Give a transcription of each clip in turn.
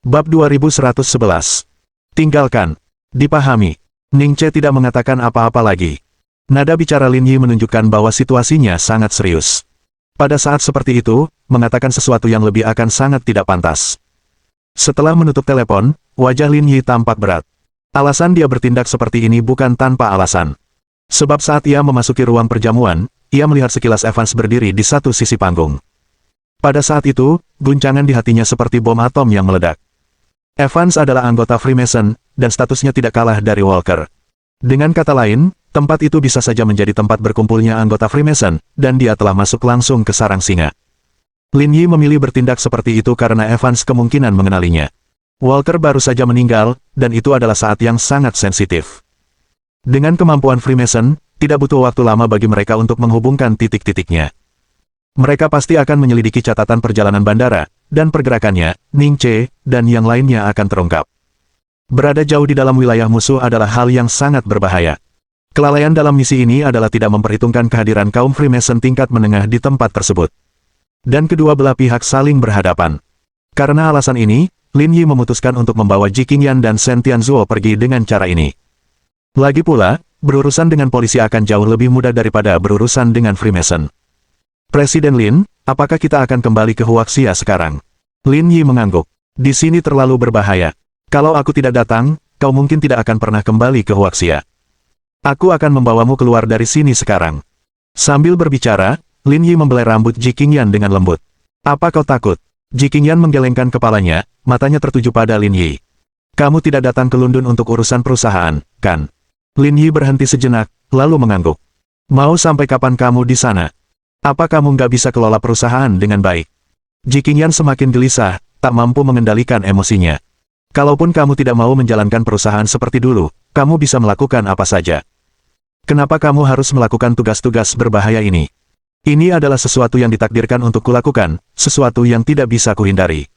Bab 2111. Tinggalkan. Dipahami. Ning Che tidak mengatakan apa-apa lagi. Nada bicara Lin Yi menunjukkan bahwa situasinya sangat serius. Pada saat seperti itu, mengatakan sesuatu yang lebih akan sangat tidak pantas. Setelah menutup telepon, wajah Lin Yi tampak berat. Alasan dia bertindak seperti ini bukan tanpa alasan. Sebab saat ia memasuki ruang perjamuan, ia melihat sekilas Evans berdiri di satu sisi panggung. Pada saat itu, guncangan di hatinya seperti bom atom yang meledak. Evans adalah anggota Freemason, dan statusnya tidak kalah dari Walker. Dengan kata lain, tempat itu bisa saja menjadi tempat berkumpulnya anggota Freemason, dan dia telah masuk langsung ke sarang singa. Lin Yi memilih bertindak seperti itu karena Evans kemungkinan mengenalinya. Walker baru saja meninggal, dan itu adalah saat yang sangat sensitif. Dengan kemampuan Freemason, tidak butuh waktu lama bagi mereka untuk menghubungkan titik-titiknya. Mereka pasti akan menyelidiki catatan perjalanan bandara, dan pergerakannya, Ning Che, dan yang lainnya akan terungkap. Berada jauh di dalam wilayah musuh adalah hal yang sangat berbahaya. Kelalaian dalam misi ini adalah tidak memperhitungkan kehadiran kaum Freemason tingkat menengah di tempat tersebut. Dan kedua belah pihak saling berhadapan. Karena alasan ini, Lin Yi memutuskan untuk membawa Ji Qingyan dan Shen Tianzuo pergi dengan cara ini. Lagi pula, berurusan dengan polisi akan jauh lebih mudah daripada berurusan dengan Freemason. Presiden Lin, apakah kita akan kembali ke Huaxia sekarang? Lin Yi mengangguk. Di sini terlalu berbahaya. Kalau aku tidak datang, kau mungkin tidak akan pernah kembali ke Huaxia. Aku akan membawamu keluar dari sini sekarang. Sambil berbicara, Lin Yi membelai rambut Ji Qingyan dengan lembut. Apa kau takut? Ji Qingyan menggelengkan kepalanya, matanya tertuju pada Lin Yi. Kamu tidak datang ke London untuk urusan perusahaan, kan? Lin Yi berhenti sejenak, lalu mengangguk. Mau sampai kapan kamu di sana? Apa kamu nggak bisa kelola perusahaan dengan baik? Ji Qingyan semakin gelisah, tak mampu mengendalikan emosinya. Kalaupun kamu tidak mau menjalankan perusahaan seperti dulu, kamu bisa melakukan apa saja. Kenapa kamu harus melakukan tugas-tugas berbahaya ini? Ini adalah sesuatu yang ditakdirkan untuk kulakukan, sesuatu yang tidak bisa kuhindari.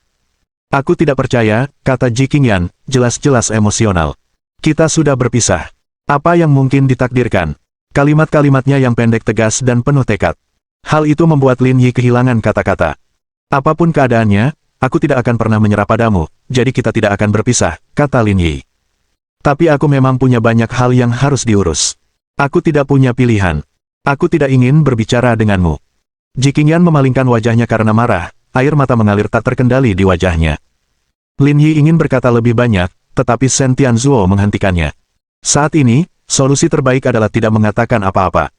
Aku tidak percaya, kata Ji Qingyan, jelas-jelas emosional. Kita sudah berpisah. Apa yang mungkin ditakdirkan? Kalimat-kalimatnya yang pendek tegas dan penuh tekad. Hal itu membuat Lin Yi kehilangan kata-kata. Apapun keadaannya, aku tidak akan pernah menyerah padamu, jadi kita tidak akan berpisah, kata Lin Yi. Tapi aku memang punya banyak hal yang harus diurus. Aku tidak punya pilihan. Aku tidak ingin berbicara denganmu. Ji Qingyan memalingkan wajahnya karena marah, air mata mengalir tak terkendali di wajahnya. Lin Yi ingin berkata lebih banyak, tetapi Shen Tianzuo menghentikannya. Saat ini, solusi terbaik adalah tidak mengatakan apa-apa.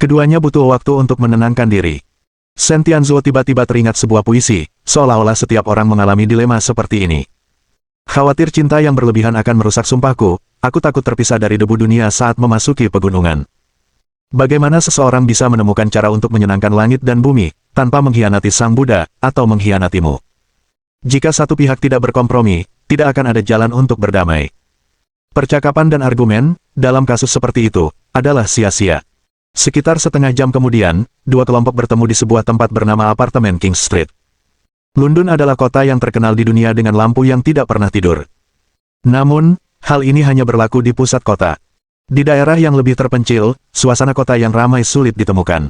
Keduanya butuh waktu untuk menenangkan diri. Shen Tianzuo tiba-tiba teringat sebuah puisi, seolah-olah setiap orang mengalami dilema seperti ini. Khawatir cinta yang berlebihan akan merusak sumpahku, aku takut terpisah dari debu dunia saat memasuki pegunungan. Bagaimana seseorang bisa menemukan cara untuk menyenangkan langit dan bumi, tanpa mengkhianati Sang Buddha, atau mengkhianatimu? Jika satu pihak tidak berkompromi, tidak akan ada jalan untuk berdamai. Percakapan dan argumen, dalam kasus seperti itu, adalah sia-sia. Sekitar setengah jam kemudian, dua kelompok bertemu di sebuah tempat bernama apartemen King Street. London adalah kota yang terkenal di dunia dengan lampu yang tidak pernah tidur. Namun, hal ini hanya berlaku di pusat kota. Di daerah yang lebih terpencil, suasana kota yang ramai sulit ditemukan.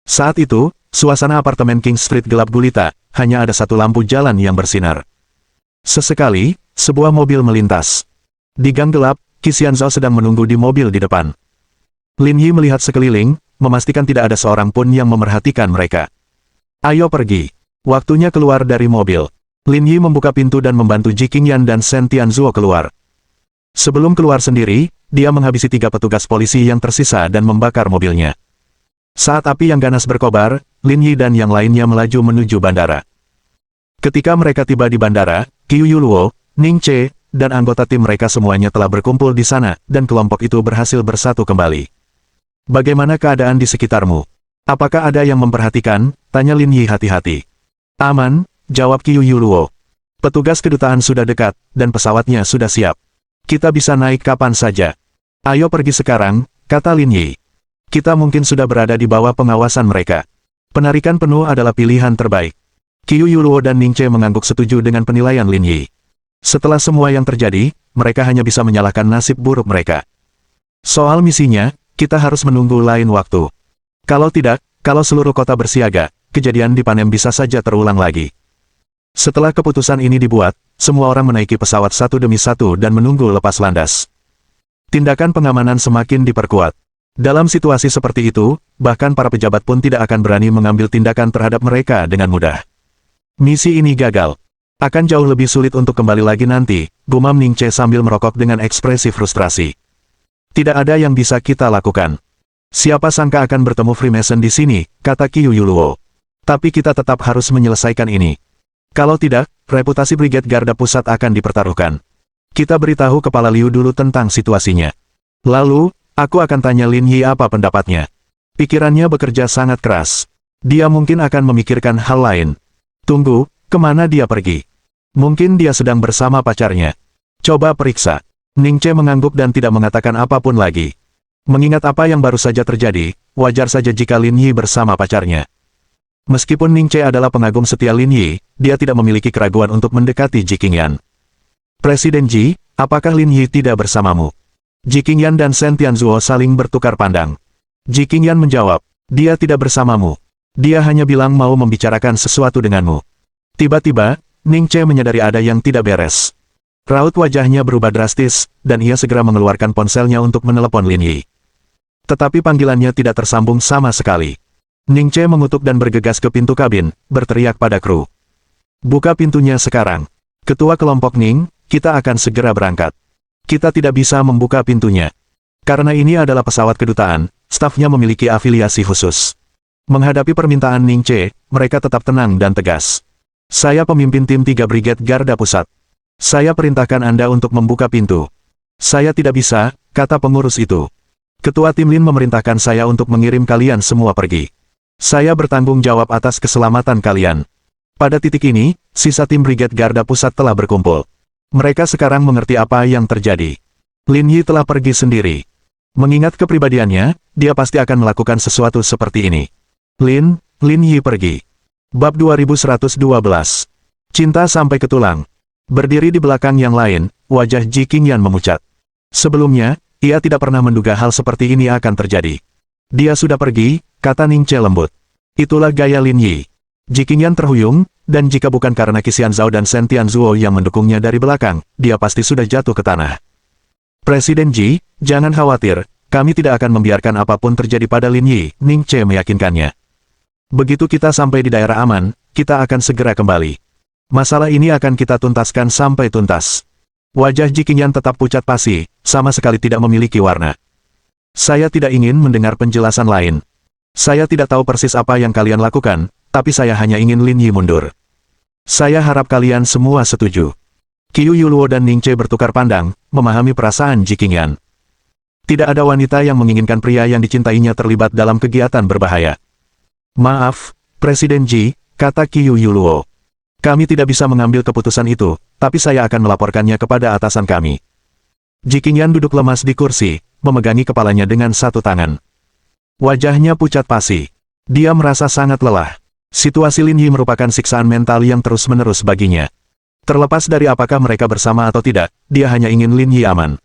Saat itu, suasana apartemen King Street gelap gulita, hanya ada satu lampu jalan yang bersinar. Sesekali, sebuah mobil melintas. Di gang gelap, Qi Xianzhao sedang menunggu di mobil di depan. Lin Yi melihat sekeliling, memastikan tidak ada seorang pun yang memerhatikan mereka. Ayo pergi. Waktunya keluar dari mobil. Lin Yi membuka pintu dan membantu Ji Qingyan dan Shen Tianzuo keluar. Sebelum keluar sendiri, dia menghabisi 3 petugas polisi yang tersisa dan membakar mobilnya. Saat api yang ganas berkobar, Lin Yi dan yang lainnya melaju menuju bandara. Ketika mereka tiba di bandara, Qiu Yuluo, Ning Che, dan anggota tim mereka semuanya telah berkumpul di sana, dan kelompok itu berhasil bersatu kembali. Bagaimana keadaan di sekitarmu? Apakah ada yang memperhatikan? Tanya Lin Yi hati-hati. Aman, jawab Qiu Yuluo. Petugas kedutaan sudah dekat, dan pesawatnya sudah siap. Kita bisa naik kapan saja. Ayo pergi sekarang, kata Lin Yi. Kita mungkin sudah berada di bawah pengawasan mereka. Penarikan penuh adalah pilihan terbaik. Qiu Yuluo dan Ning Che mengangguk setuju dengan penilaian Lin Yi. Setelah semua yang terjadi, mereka hanya bisa menyalahkan nasib buruk mereka. Soal misinya, kita harus menunggu lain waktu. Kalau tidak, kalau seluruh kota bersiaga, kejadian di Panem bisa saja terulang lagi. Setelah keputusan ini dibuat, semua orang menaiki pesawat satu demi satu dan menunggu lepas landas. Tindakan pengamanan semakin diperkuat. Dalam situasi seperti itu, bahkan para pejabat pun tidak akan berani mengambil tindakan terhadap mereka dengan mudah. Misi ini gagal. Akan jauh lebih sulit untuk kembali lagi nanti, gumam Ning Che sambil merokok dengan ekspresi frustrasi. Tidak ada yang bisa kita lakukan. Siapa sangka akan bertemu Freemason di sini, kata Qiu Yuluo. Tapi kita tetap harus menyelesaikan ini. Kalau tidak, reputasi Brigade Garda Pusat akan dipertaruhkan. Kita beritahu Kepala Liu dulu tentang situasinya. Lalu, aku akan tanya Lin Yi apa pendapatnya. Pikirannya bekerja sangat keras. Dia mungkin akan memikirkan hal lain. Tunggu, kemana dia pergi? Mungkin dia sedang bersama pacarnya. Coba periksa. Ning Che mengangguk dan tidak mengatakan apapun lagi. Mengingat apa yang baru saja terjadi, wajar saja jika Lin Yi bersama pacarnya. Meskipun Ning Che adalah pengagum setia Lin Yi, dia tidak memiliki keraguan untuk mendekati Ji Qingyan. Presiden Ji, apakah Lin Yi tidak bersamamu? Ji Qingyan dan Shen Tianzuo saling bertukar pandang. Ji Qingyan menjawab, dia tidak bersamamu. Dia hanya bilang mau membicarakan sesuatu denganmu. Tiba-tiba, Ning Che menyadari ada yang tidak beres. Raut wajahnya berubah drastis, dan ia segera mengeluarkan ponselnya untuk menelepon Lin Yi. Tetapi panggilannya tidak tersambung sama sekali. Ning Che mengutuk dan bergegas ke pintu kabin, berteriak pada kru. Buka pintunya sekarang. Ketua kelompok Ning, kita akan segera berangkat. Kita tidak bisa membuka pintunya. Karena ini adalah pesawat kedutaan, stafnya memiliki afiliasi khusus. Menghadapi permintaan Ning Che, mereka tetap tenang dan tegas. Saya pemimpin tim 3 Brigade Garda Pusat. Saya perintahkan Anda untuk membuka pintu. Saya tidak bisa, kata pengurus itu. Ketua tim Lin memerintahkan saya untuk mengirim kalian semua pergi. Saya bertanggung jawab atas keselamatan kalian. Pada titik ini, sisa tim Brigade Garda Pusat telah berkumpul. Mereka sekarang mengerti apa yang terjadi. Lin Yi telah pergi sendiri. Mengingat kepribadiannya, dia pasti akan melakukan sesuatu seperti ini. Lin Yi pergi. Bab 2112. Cinta sampai ke tulang. Berdiri di belakang yang lain, wajah Ji Qingyan memucat. Sebelumnya, ia tidak pernah menduga hal seperti ini akan terjadi. Dia sudah pergi, kata Ning Che lembut. Itulah gaya Lin Yi. Ji Qingyan terhuyung, dan jika bukan karena Qixian Zhao dan Shen Tianzuo yang mendukungnya dari belakang, dia pasti sudah jatuh ke tanah. Presiden Ji, jangan khawatir, kami tidak akan membiarkan apapun terjadi pada Lin Yi, Ning Che meyakinkannya. Begitu kita sampai di daerah aman, kita akan segera kembali. Masalah ini akan kita tuntaskan sampai tuntas. Wajah Ji Qingyan tetap pucat pasi, sama sekali tidak memiliki warna. Saya tidak ingin mendengar penjelasan lain. Saya tidak tahu persis apa yang kalian lakukan, tapi saya hanya ingin Lin Yi mundur. Saya harap kalian semua setuju. Qiu Yuluo dan Ning Che bertukar pandang, memahami perasaan Ji Qingyan. Tidak ada wanita yang menginginkan pria yang dicintainya terlibat dalam kegiatan berbahaya. Maaf, Presiden Ji, kata Qiu Yuluo. Kami tidak bisa mengambil keputusan itu, tapi saya akan melaporkannya kepada atasan kami. Ji Qingyan duduk lemas di kursi, memegangi kepalanya dengan satu tangan. Wajahnya pucat pasi. Dia merasa sangat lelah. Situasi Lin Yi merupakan siksaan mental yang terus-menerus baginya. Terlepas dari apakah mereka bersama atau tidak, dia hanya ingin Lin Yi aman.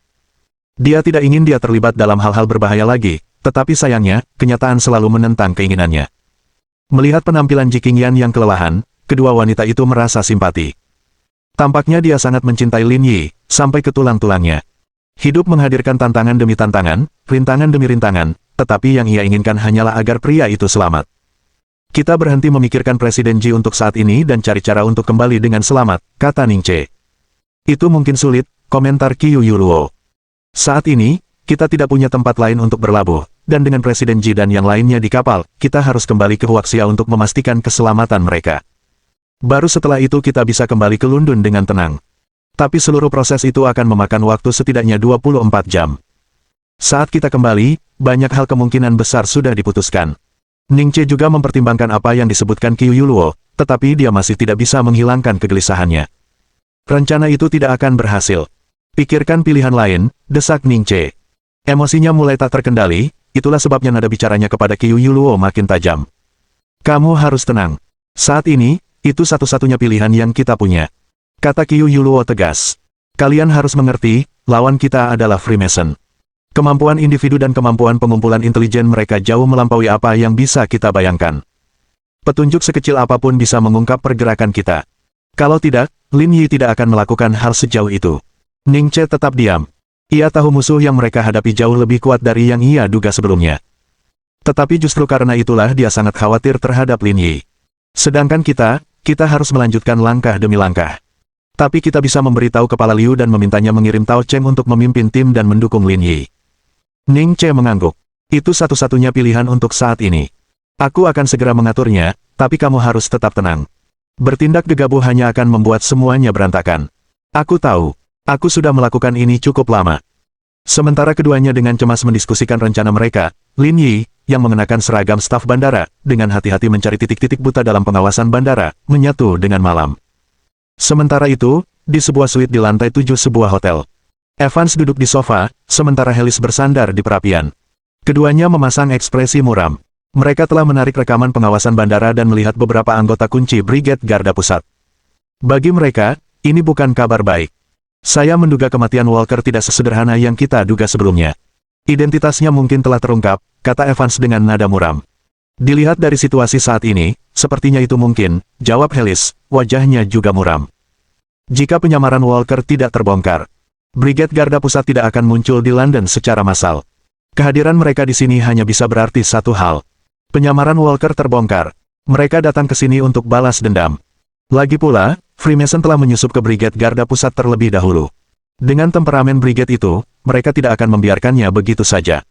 Dia tidak ingin dia terlibat dalam hal-hal berbahaya lagi, tetapi sayangnya, kenyataan selalu menentang keinginannya. Melihat penampilan Ji Qingyan yang kelelahan, kedua wanita itu merasa simpati. Tampaknya dia sangat mencintai Lin Yi, sampai ke tulang-tulangnya. Hidup menghadirkan tantangan demi tantangan, rintangan demi rintangan, tetapi yang ia inginkan hanyalah agar pria itu selamat. Kita berhenti memikirkan Presiden Ji untuk saat ini dan cari cara untuk kembali dengan selamat, kata Ning Che. Itu mungkin sulit, komentar Qiu Yuluo. Saat ini, kita tidak punya tempat lain untuk berlabuh, dan dengan Presiden Ji dan yang lainnya di kapal, kita harus kembali ke Huaxia untuk memastikan keselamatan mereka. Baru setelah itu kita bisa kembali ke London dengan tenang. Tapi seluruh proses itu akan memakan waktu setidaknya 24 jam. Saat kita kembali, banyak hal kemungkinan besar sudah diputuskan. Ning Che juga mempertimbangkan apa yang disebutkan Qiu Yuluo, tetapi dia masih tidak bisa menghilangkan kegelisahannya. Rencana itu tidak akan berhasil. Pikirkan pilihan lain, desak Ning Che. Emosinya mulai tak terkendali, itulah sebabnya nada bicaranya kepada Qiu Yuluo makin tajam. Kamu harus tenang. Saat ini, itu satu-satunya pilihan yang kita punya. Kata Qiu Yuluo tegas. Kalian harus mengerti, lawan kita adalah Freemason. Kemampuan individu dan kemampuan pengumpulan intelijen mereka jauh melampaui apa yang bisa kita bayangkan. Petunjuk sekecil apapun bisa mengungkap pergerakan kita. Kalau tidak, Lin Yi tidak akan melakukan hal sejauh itu. Ning Che tetap diam. Ia tahu musuh yang mereka hadapi jauh lebih kuat dari yang ia duga sebelumnya. Tetapi justru karena itulah dia sangat khawatir terhadap Lin Yi. Sedangkan kita harus melanjutkan langkah demi langkah. Tapi kita bisa memberitahu Kepala Liu dan memintanya mengirim Tao Cheng untuk memimpin tim dan mendukung Lin Yi. Ning Che mengangguk. Itu satu-satunya pilihan untuk saat ini. Aku akan segera mengaturnya, tapi kamu harus tetap tenang. Bertindak gegabah hanya akan membuat semuanya berantakan. Aku tahu. Aku sudah melakukan ini cukup lama. Sementara keduanya dengan cemas mendiskusikan rencana mereka, Lin Yi, yang mengenakan seragam staf bandara, dengan hati-hati mencari titik-titik buta dalam pengawasan bandara, menyatu dengan malam. Sementara itu, di sebuah suite di lantai 7 sebuah hotel. Evans duduk di sofa, sementara Helis bersandar di perapian. Keduanya memasang ekspresi muram. Mereka telah menarik rekaman pengawasan bandara dan melihat beberapa anggota kunci Brigade Garda Pusat. Bagi mereka, ini bukan kabar baik. Saya menduga kematian Walker tidak sesederhana yang kita duga sebelumnya. Identitasnya mungkin telah terungkap, kata Evans dengan nada muram. Dilihat dari situasi saat ini, sepertinya itu mungkin, jawab Helis, wajahnya juga muram. Jika penyamaran Walker tidak terbongkar, Brigade Garda Pusat tidak akan muncul di London secara massal. Kehadiran mereka di sini hanya bisa berarti satu hal. Penyamaran Walker terbongkar. Mereka datang ke sini untuk balas dendam. Lagi pula, Freemason telah menyusup ke Brigade Garda Pusat terlebih dahulu. Dengan temperamen Brigade itu, mereka tidak akan membiarkannya begitu saja.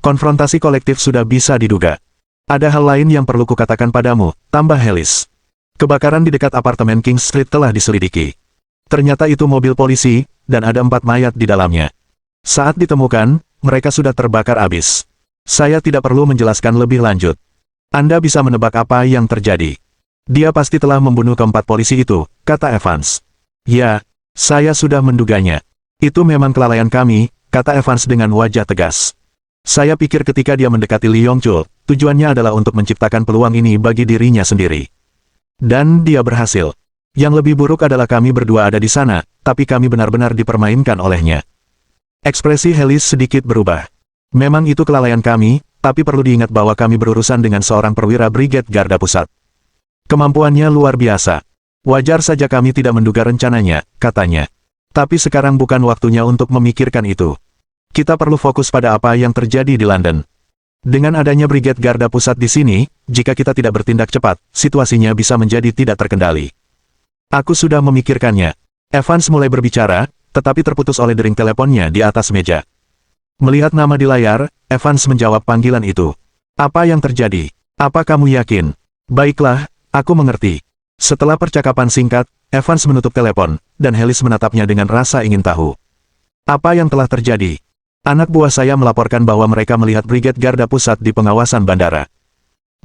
Konfrontasi kolektif sudah bisa diduga. Ada hal lain yang perlu kukatakan padamu, tambah Helis. Kebakaran di dekat apartemen King Street telah diselidiki. Ternyata itu mobil polisi, dan ada 4 mayat di dalamnya. Saat ditemukan, mereka sudah terbakar habis. Saya tidak perlu menjelaskan lebih lanjut. Anda bisa menebak apa yang terjadi. Dia pasti telah membunuh keempat polisi itu, kata Evans. Ya, saya sudah menduganya. Itu memang kelalaian kami, kata Evans dengan wajah tegas. Saya pikir ketika dia mendekati Li Yongchul, tujuannya adalah untuk menciptakan peluang ini bagi dirinya sendiri. Dan dia berhasil. Yang lebih buruk adalah kami berdua ada di sana, tapi kami benar-benar dipermainkan olehnya. Ekspresi Helis sedikit berubah. Memang itu kelalaian kami, tapi perlu diingat bahwa kami berurusan dengan seorang perwira Brigade Garda Pusat. Kemampuannya luar biasa. Wajar saja kami tidak menduga rencananya, katanya. Tapi sekarang bukan waktunya untuk memikirkan itu. Kita perlu fokus pada apa yang terjadi di London. Dengan adanya Brigade Garda Pusat di sini, jika kita tidak bertindak cepat, situasinya bisa menjadi tidak terkendali. Aku sudah memikirkannya. Evans mulai berbicara, tetapi terputus oleh dering teleponnya di atas meja. Melihat nama di layar, Evans menjawab panggilan itu. Apa yang terjadi? Apa kamu yakin? Baiklah, aku mengerti. Setelah percakapan singkat, Evans menutup telepon, dan Helis menatapnya dengan rasa ingin tahu. Apa yang telah terjadi? Anak buah saya melaporkan bahwa mereka melihat Brigade Garda Pusat di pengawasan bandara.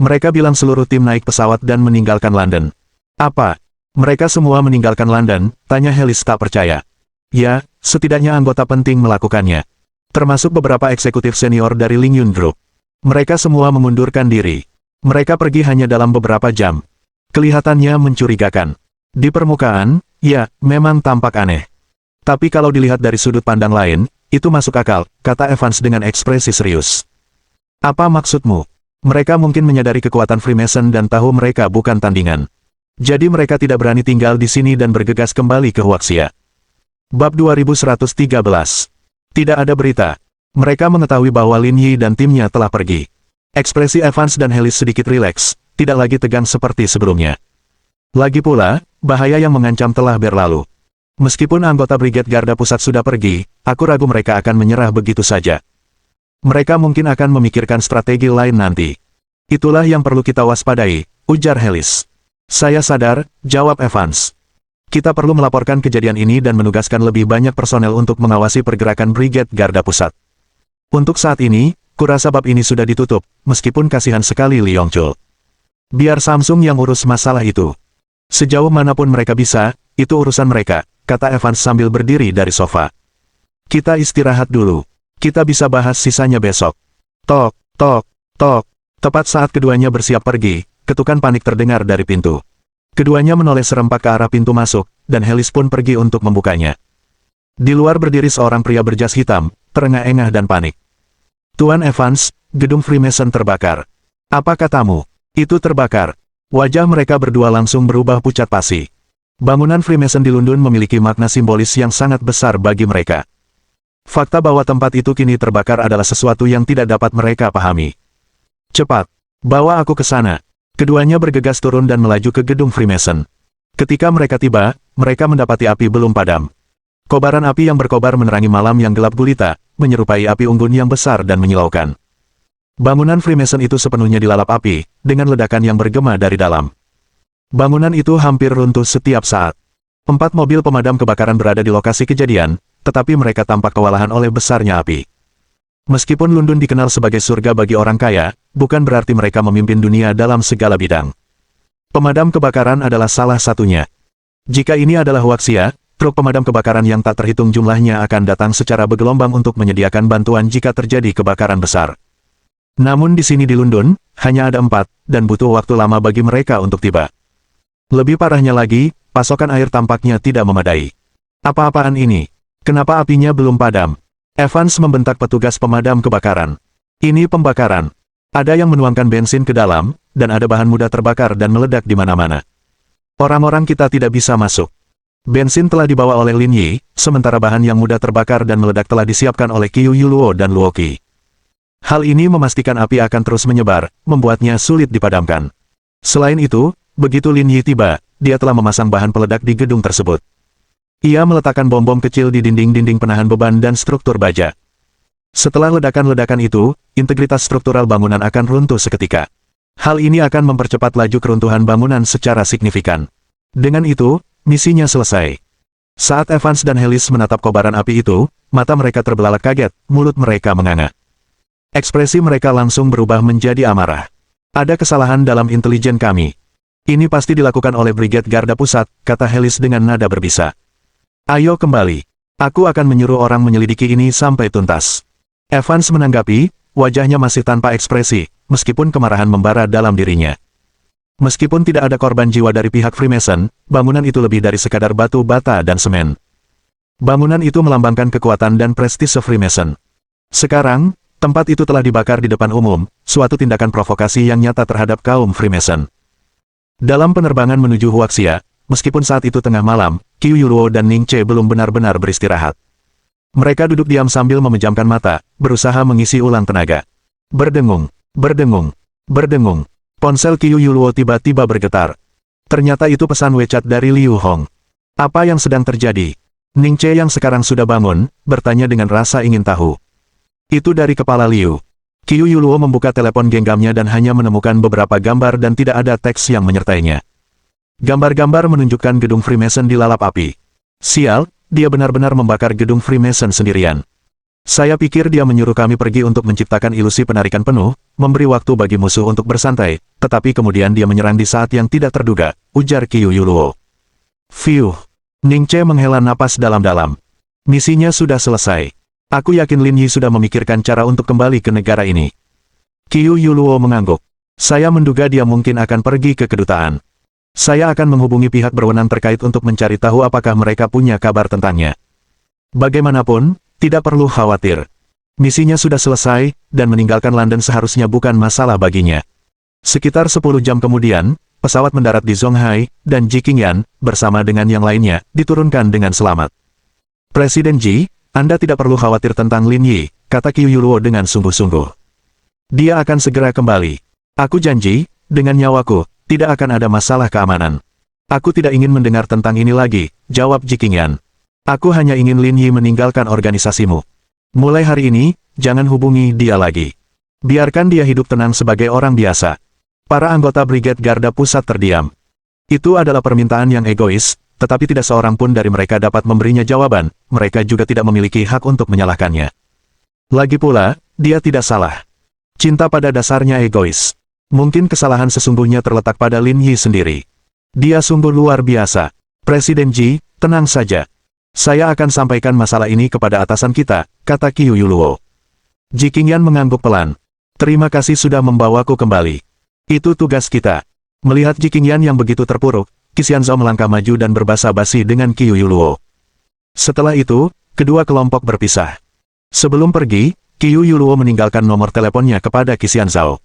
Mereka bilang seluruh tim naik pesawat dan meninggalkan London. Apa? Mereka semua meninggalkan London, tanya Helis tak percaya. Ya, setidaknya anggota penting melakukannya. Termasuk beberapa eksekutif senior dari Ling Yun Group. Mereka semua mengundurkan diri. Mereka pergi hanya dalam beberapa jam. Kelihatannya mencurigakan. Di permukaan, ya, memang tampak aneh. Tapi kalau dilihat dari sudut pandang lain, itu masuk akal, kata Evans dengan ekspresi serius. Apa maksudmu? Mereka mungkin menyadari kekuatan Freemason dan tahu mereka bukan tandingan. Jadi mereka tidak berani tinggal di sini dan bergegas kembali ke Huaxia. Bab 2113. Tidak ada berita. Mereka mengetahui bahwa Lin Yi dan timnya telah pergi. Ekspresi Evans dan Helis sedikit rileks, tidak lagi tegang seperti sebelumnya. Lagi pula, bahaya yang mengancam telah berlalu. Meskipun anggota Brigade Garda Pusat sudah pergi, aku ragu mereka akan menyerah begitu saja. Mereka mungkin akan memikirkan strategi lain nanti. Itulah yang perlu kita waspadai, ujar Helis. Saya sadar, jawab Evans. Kita perlu melaporkan kejadian ini dan menugaskan lebih banyak personel untuk mengawasi pergerakan Brigade Garda Pusat. Untuk saat ini, kurasa bab ini sudah ditutup, meskipun kasihan sekali Li Yongchul. Biar Samsung yang urus masalah itu. Sejauh manapun mereka bisa, itu urusan mereka, kata Evans sambil berdiri dari sofa. Kita istirahat dulu. Kita bisa bahas sisanya besok. Tok, tok, tok. Tepat saat keduanya bersiap pergi, ketukan panik terdengar dari pintu. Keduanya menoleh serempak ke arah pintu masuk, dan Helis pun pergi untuk membukanya. Di luar berdiri seorang pria berjas hitam, terengah-engah dan panik. Tuan Evans, gedung Freemason terbakar. Apa katamu? Itu terbakar. Wajah mereka berdua langsung berubah pucat pasi. Bangunan Freemason di London memiliki makna simbolis yang sangat besar bagi mereka. Fakta bahwa tempat itu kini terbakar adalah sesuatu yang tidak dapat mereka pahami. Cepat, bawa aku ke sana. Keduanya bergegas turun dan melaju ke gedung Freemason. Ketika mereka tiba, mereka mendapati api belum padam. Kobaran api yang berkobar menerangi malam yang gelap gulita, menyerupai api unggun yang besar dan menyilaukan. Bangunan Freemason itu sepenuhnya dilalap api, dengan ledakan yang bergema dari dalam. Bangunan itu hampir runtuh setiap saat. 4 mobil pemadam kebakaran berada di lokasi kejadian, tetapi mereka tampak kewalahan oleh besarnya api. Meskipun London dikenal sebagai surga bagi orang kaya, bukan berarti mereka memimpin dunia dalam segala bidang. Pemadam kebakaran adalah salah satunya. Jika ini adalah Huaxia, truk pemadam kebakaran yang tak terhitung jumlahnya akan datang secara bergelombang untuk menyediakan bantuan jika terjadi kebakaran besar. Namun di sini di London, hanya ada 4, dan butuh waktu lama bagi mereka untuk tiba. Lebih parahnya lagi, pasokan air tampaknya tidak memadai. Apa-apaan ini? Kenapa apinya belum padam? Evans membentak petugas pemadam kebakaran. Ini pembakaran. Ada yang menuangkan bensin ke dalam, dan ada bahan mudah terbakar dan meledak di mana-mana. Orang-orang kita tidak bisa masuk. Bensin telah dibawa oleh Lin Yi, sementara bahan yang mudah terbakar dan meledak telah disiapkan oleh Qiu Yuluo dan Luo Qi. Hal ini memastikan api akan terus menyebar, membuatnya sulit dipadamkan. Selain itu, begitu Lin Yi tiba, dia telah memasang bahan peledak di gedung tersebut. Ia meletakkan bom-bom kecil di dinding-dinding penahan beban dan struktur baja. Setelah ledakan-ledakan itu, integritas struktural bangunan akan runtuh seketika. Hal ini akan mempercepat laju keruntuhan bangunan secara signifikan. Dengan itu, misinya selesai. Saat Evans dan Helis menatap kobaran api itu, mata mereka terbelalak kaget, mulut mereka menganga. Ekspresi mereka langsung berubah menjadi amarah. Ada kesalahan dalam intelijen kami. Ini pasti dilakukan oleh Brigade Garda Pusat, kata Helis dengan nada berbisa. Ayo kembali. Aku akan menyuruh orang menyelidiki ini sampai tuntas. Evans menanggapi, wajahnya masih tanpa ekspresi, meskipun kemarahan membara dalam dirinya. Meskipun tidak ada korban jiwa dari pihak Freemason, bangunan itu lebih dari sekadar batu bata dan semen. Bangunan itu melambangkan kekuatan dan prestise Freemason. Sekarang, tempat itu telah dibakar di depan umum, suatu tindakan provokasi yang nyata terhadap kaum Freemason. Dalam penerbangan menuju Huaxia, meskipun saat itu tengah malam, Qiu Yuluo dan Ning Che belum benar-benar beristirahat. Mereka duduk diam sambil memejamkan mata, berusaha mengisi ulang tenaga. Berdengung, berdengung, berdengung. Ponsel Qiu Yuluo tiba-tiba bergetar. Ternyata itu pesan WeChat dari Liu Hong. Apa yang sedang terjadi? Ning Che yang sekarang sudah bangun, bertanya dengan rasa ingin tahu. Itu dari kepala Liu. Qiu Yuluo membuka telepon genggamnya dan hanya menemukan beberapa gambar dan tidak ada teks yang menyertainya. Gambar-gambar menunjukkan gedung Freemason dilalap api. Sial, dia benar-benar membakar gedung Freemason sendirian. Saya pikir dia menyuruh kami pergi untuk menciptakan ilusi penarikan penuh, memberi waktu bagi musuh untuk bersantai, tetapi kemudian dia menyerang di saat yang tidak terduga, ujar Qiu Yuluo. Fiuh. Ning Che menghela napas dalam-dalam. Misinya sudah selesai. Aku yakin Lin Yi sudah memikirkan cara untuk kembali ke negara ini. Qiu Yuluo mengangguk. Saya menduga dia mungkin akan pergi ke kedutaan. Saya akan menghubungi pihak berwenang terkait untuk mencari tahu apakah mereka punya kabar tentangnya. Bagaimanapun, tidak perlu khawatir. Misinya sudah selesai, dan meninggalkan London seharusnya bukan masalah baginya. Sekitar 10 jam kemudian, pesawat mendarat di Zhonghai, dan Ji Qingyan, bersama dengan yang lainnya, diturunkan dengan selamat. Presiden Ji, Anda tidak perlu khawatir tentang Lin Yi, kata Qiu Yuluo dengan sungguh-sungguh. Dia akan segera kembali. Aku janji, dengan nyawaku, tidak akan ada masalah keamanan. Aku tidak ingin mendengar tentang ini lagi, jawab Ji Qingyan. Aku hanya ingin Lin Yi meninggalkan organisasimu. Mulai hari ini, jangan hubungi dia lagi. Biarkan dia hidup tenang sebagai orang biasa. Para anggota Brigade Garda Pusat terdiam. Itu adalah permintaan yang egois, tetapi tidak seorang pun dari mereka dapat memberinya jawaban, mereka juga tidak memiliki hak untuk menyalahkannya. Lagi pula, dia tidak salah. Cinta pada dasarnya egois. Mungkin kesalahan sesungguhnya terletak pada Lin Yi sendiri. Dia sungguh luar biasa. Presiden Ji, tenang saja. Saya akan sampaikan masalah ini kepada atasan kita, kata Qiu Yuluo. Ji Qingyan mengangguk pelan. Terima kasih sudah membawaku kembali. Itu tugas kita. Melihat Ji Qingyan yang begitu terpuruk, Qixianzhou melangkah maju dan berbasa-basi dengan Qiu Yuluo. Setelah itu, kedua kelompok berpisah. Sebelum pergi, Qiu Yuluo meninggalkan nomor teleponnya kepada Qixianzhou.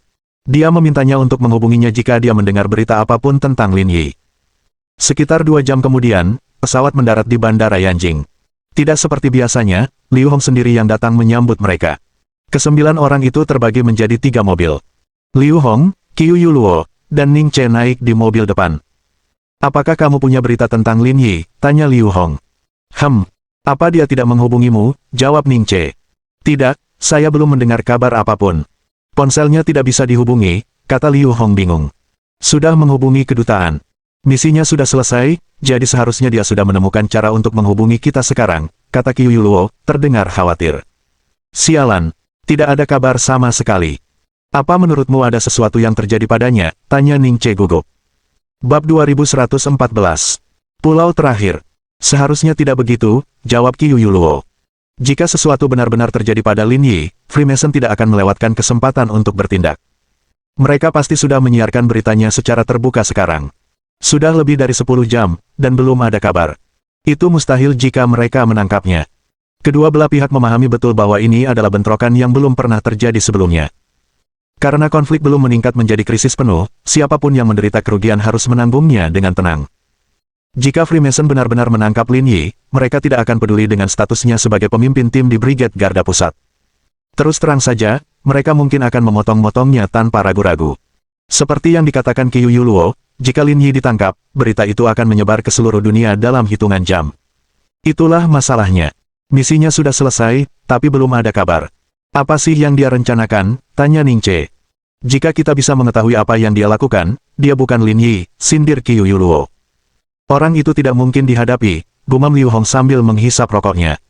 Dia memintanya untuk menghubunginya jika dia mendengar berita apapun tentang Lin Yi. Sekitar 2 jam kemudian, pesawat mendarat di Bandara Yanjing. Tidak seperti biasanya, Liu Hong sendiri yang datang menyambut mereka. Kesembilan orang itu terbagi menjadi 3 mobil. Liu Hong, Qiu Yuluo, dan Ning Che naik di mobil depan. Apakah kamu punya berita tentang Lin Yi? Tanya Liu Hong. Apa dia tidak menghubungimu? Jawab Ning Che. Tidak, saya belum mendengar kabar apapun. Ponselnya tidak bisa dihubungi, kata Liu Hong bingung. Sudah menghubungi kedutaan. Misinya sudah selesai, jadi seharusnya dia sudah menemukan cara untuk menghubungi kita sekarang, kata Qiu Yuluo, terdengar khawatir. Sialan, tidak ada kabar sama sekali. Apa menurutmu ada sesuatu yang terjadi padanya? Tanya Ning Che gugup. Bab 2114. Pulau terakhir. Seharusnya tidak begitu, jawab Qiu Yuluo. Jika sesuatu benar-benar terjadi pada Lin Yi, Freemason tidak akan melewatkan kesempatan untuk bertindak. Mereka pasti sudah menyiarkan beritanya secara terbuka sekarang. Sudah lebih dari 10 jam, dan belum ada kabar. Itu mustahil jika mereka menangkapnya. Kedua belah pihak memahami betul bahwa ini adalah bentrokan yang belum pernah terjadi sebelumnya. Karena konflik belum meningkat menjadi krisis penuh, siapapun yang menderita kerugian harus menanggungnya dengan tenang. Jika Freemason benar-benar menangkap Lin Yi, mereka tidak akan peduli dengan statusnya sebagai pemimpin tim di Brigade Garda Pusat. Terus terang saja, mereka mungkin akan memotong-motongnya tanpa ragu-ragu. Seperti yang dikatakan Qiu Yuluo, jika Lin Yi ditangkap, berita itu akan menyebar ke seluruh dunia dalam hitungan jam. Itulah masalahnya. Misinya sudah selesai, tapi belum ada kabar. Apa sih yang dia rencanakan? Tanya Ning Che. Jika kita bisa mengetahui apa yang dia lakukan, dia bukan Lin Yi, sindir Qiu Yuluo. Orang itu tidak mungkin dihadapi, gumam Liu Hong sambil menghisap rokoknya.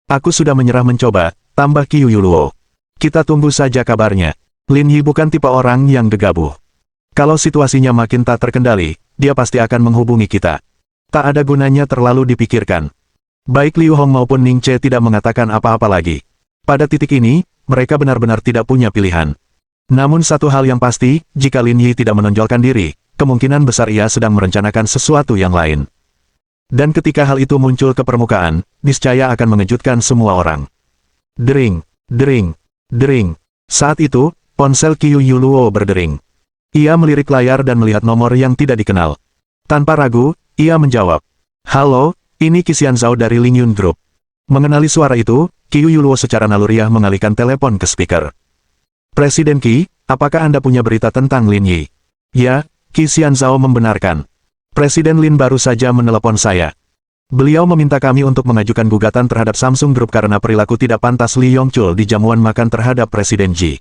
Aku sudah menyerah mencoba, tambah Qiu Yuluo. Kita tunggu saja kabarnya. Lin Yi bukan tipe orang yang gegabah. Kalau situasinya makin tak terkendali, dia pasti akan menghubungi kita. Tak ada gunanya terlalu dipikirkan. Baik Liu Hong maupun Ning Che tidak mengatakan apa-apa lagi. Pada titik ini, mereka benar-benar tidak punya pilihan. Namun satu hal yang pasti, jika Lin Yi tidak menonjolkan diri, kemungkinan besar ia sedang merencanakan sesuatu yang lain. Dan ketika hal itu muncul ke permukaan, niscaya akan mengejutkan semua orang. Dering, dering, dering. Saat itu, ponsel Qiu Yuluo berdering. Ia melirik layar dan melihat nomor yang tidak dikenal. Tanpa ragu, ia menjawab. Halo, ini Qixian Zhao dari Lingyun Group. Mengenali suara itu, Qiu Yuluo secara naluriah mengalihkan telepon ke speaker. Presiden Qi, apakah Anda punya berita tentang Lin Yi? Ya, Qixian Zhao membenarkan. Presiden Lin baru saja menelepon saya. Beliau meminta kami untuk mengajukan gugatan terhadap Samsung Group karena perilaku tidak pantas Li Yongchul di jamuan makan terhadap Presiden Ji.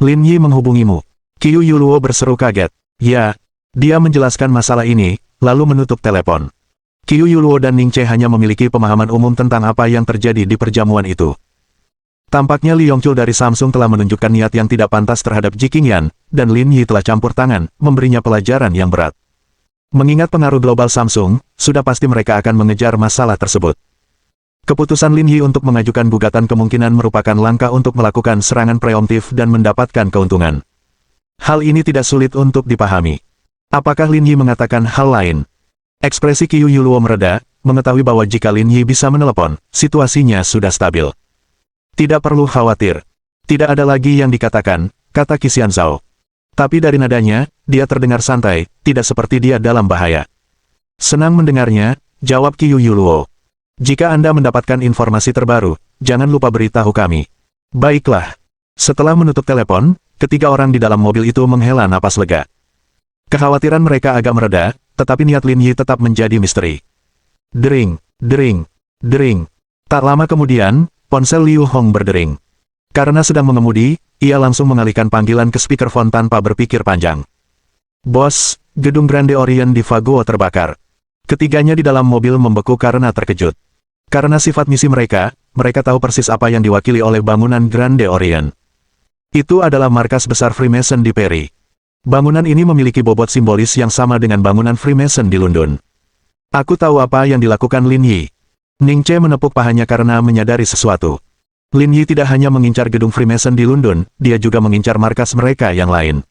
Lin Yi menghubungimu. Qiu Yuluo berseru kaget. Ya, dia menjelaskan masalah ini, lalu menutup telepon. Qiu Yuluo dan Ning Che hanya memiliki pemahaman umum tentang apa yang terjadi di perjamuan itu. Tampaknya Li Yongchul dari Samsung telah menunjukkan niat yang tidak pantas terhadap Ji Qingyan, dan Lin Yi telah campur tangan, memberinya pelajaran yang berat. Mengingat pengaruh global Samsung, sudah pasti mereka akan mengejar masalah tersebut. Keputusan Lin Yi untuk mengajukan gugatan kemungkinan merupakan langkah untuk melakukan serangan preemptif dan mendapatkan keuntungan. Hal ini tidak sulit untuk dipahami. Apakah Lin Yi mengatakan hal lain? Ekspresi Qiu Yuluo mereda, mengetahui bahwa jika Lin Yi bisa menelepon, situasinya sudah stabil. Tidak perlu khawatir. Tidak ada lagi yang dikatakan, kata Qixian Zhao. Tapi dari nadanya, dia terdengar santai, tidak seperti dia dalam bahaya. Senang mendengarnya, jawab Qiu Yuluo. Jika Anda mendapatkan informasi terbaru, jangan lupa beritahu kami. Baiklah. Setelah menutup telepon, ketiga orang di dalam mobil itu menghela napas lega. Kekhawatiran mereka agak mereda, tetapi niat Lin Yi tetap menjadi misteri. Dering, dering, dering. Tak lama kemudian, ponsel Liu Hong berdering. Karena sedang mengemudi, ia langsung mengalihkan panggilan ke speakerphone tanpa berpikir panjang. Bos, gedung Grande Orient di Faguo terbakar. Ketiganya di dalam mobil membeku karena terkejut. Karena sifat misi mereka, mereka tahu persis apa yang diwakili oleh bangunan Grande Orient. Itu adalah markas besar Freemason di Perry. Bangunan ini memiliki bobot simbolis yang sama dengan bangunan Freemason di London. Aku tahu apa yang dilakukan Lin Yi. Ning Che menepuk pahanya karena menyadari sesuatu. Lin Yi tidak hanya mengincar gedung Freemason di London, dia juga mengincar markas mereka yang lain.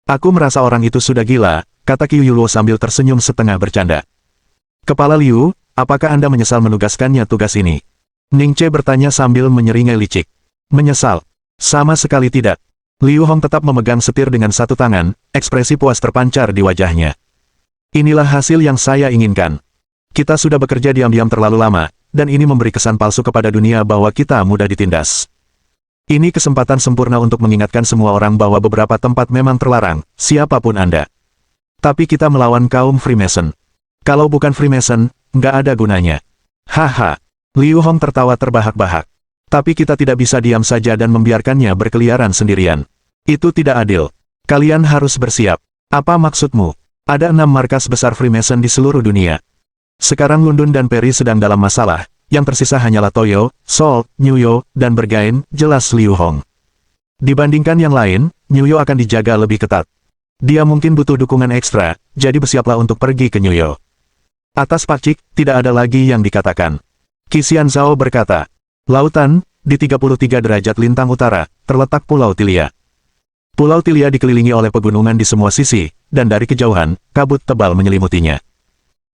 Aku merasa orang itu sudah gila, kata Qiu Yuluo sambil tersenyum setengah bercanda. Kepala Liu, apakah Anda menyesal menugaskannya tugas ini? Ning Che bertanya sambil menyeringai licik. Menyesal? Sama sekali tidak. Liu Hong tetap memegang setir dengan satu tangan, ekspresi puas terpancar di wajahnya. Inilah hasil yang saya inginkan. Kita sudah bekerja diam-diam terlalu lama, dan ini memberi kesan palsu kepada dunia bahwa kita mudah ditindas. Ini kesempatan sempurna untuk mengingatkan semua orang bahwa beberapa tempat memang terlarang, siapapun Anda. Tapi kita melawan kaum Freemason. Kalau bukan Freemason, nggak ada gunanya. Haha. Liu Hong tertawa terbahak-bahak. Tapi kita tidak bisa diam saja dan membiarkannya berkeliaran sendirian. Itu tidak adil. Kalian harus bersiap. Apa maksudmu? Ada 6 markas besar Freemason di seluruh dunia. Sekarang London dan Perry sedang dalam masalah. Yang tersisa hanyalah Toyo, Seoul, New York, dan Bergain, jelas Liu Hong. Dibandingkan yang lain, New York akan dijaga lebih ketat. Dia mungkin butuh dukungan ekstra, jadi bersiaplah untuk pergi ke New York. Atas Pak Cik, tidak ada lagi yang dikatakan. Qixian Zhao berkata, lautan, di 33 derajat lintang utara, terletak Pulau Tilia. Pulau Tilia dikelilingi oleh pegunungan di semua sisi, dan dari kejauhan, kabut tebal menyelimutinya.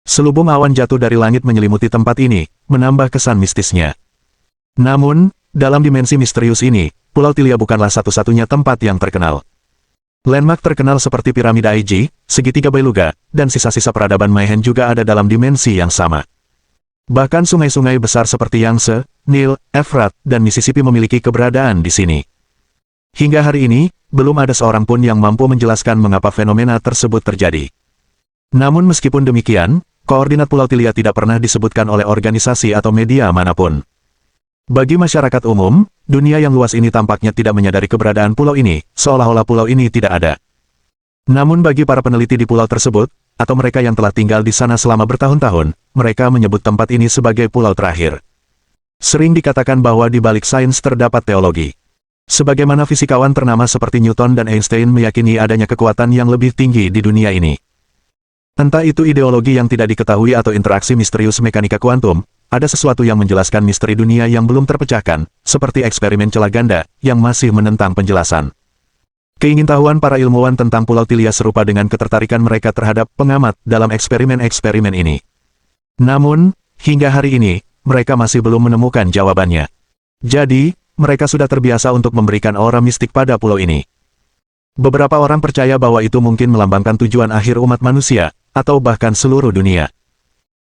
Selubung awan jatuh dari langit menyelimuti tempat ini, menambah kesan mistisnya. Namun, dalam dimensi misterius ini, Pulau Tilia bukanlah satu-satunya tempat yang terkenal. Landmark terkenal seperti piramida Aiji, segitiga Beluga, dan sisa-sisa peradaban Mayhen juga ada dalam dimensi yang sama. Bahkan sungai-sungai besar seperti Yangtze, Nil, Efrat, dan Mississippi memiliki keberadaan di sini. Hingga hari ini, belum ada seorang pun yang mampu menjelaskan mengapa fenomena tersebut terjadi. Namun meskipun demikian, koordinat Pulau Tilia tidak pernah disebutkan oleh organisasi atau media manapun. Bagi masyarakat umum, dunia yang luas ini tampaknya tidak menyadari keberadaan pulau ini, seolah-olah pulau ini tidak ada. Namun bagi para peneliti di pulau tersebut, atau mereka yang telah tinggal di sana selama bertahun-tahun, mereka menyebut tempat ini sebagai pulau terakhir. Sering dikatakan bahwa di balik sains terdapat teologi. Sebagaimana fisikawan ternama seperti Newton dan Einstein meyakini adanya kekuatan yang lebih tinggi di dunia ini. Entah itu ideologi yang tidak diketahui atau interaksi misterius mekanika kuantum, ada sesuatu yang menjelaskan misteri dunia yang belum terpecahkan, seperti eksperimen celah ganda, yang masih menentang penjelasan. Keingintahuan para ilmuwan tentang Pulau Tilia serupa dengan ketertarikan mereka terhadap pengamat dalam eksperimen-eksperimen ini. Namun, hingga hari ini, mereka masih belum menemukan jawabannya. Jadi, mereka sudah terbiasa untuk memberikan aura mistik pada pulau ini. Beberapa orang percaya bahwa itu mungkin melambangkan tujuan akhir umat manusia, atau bahkan seluruh dunia.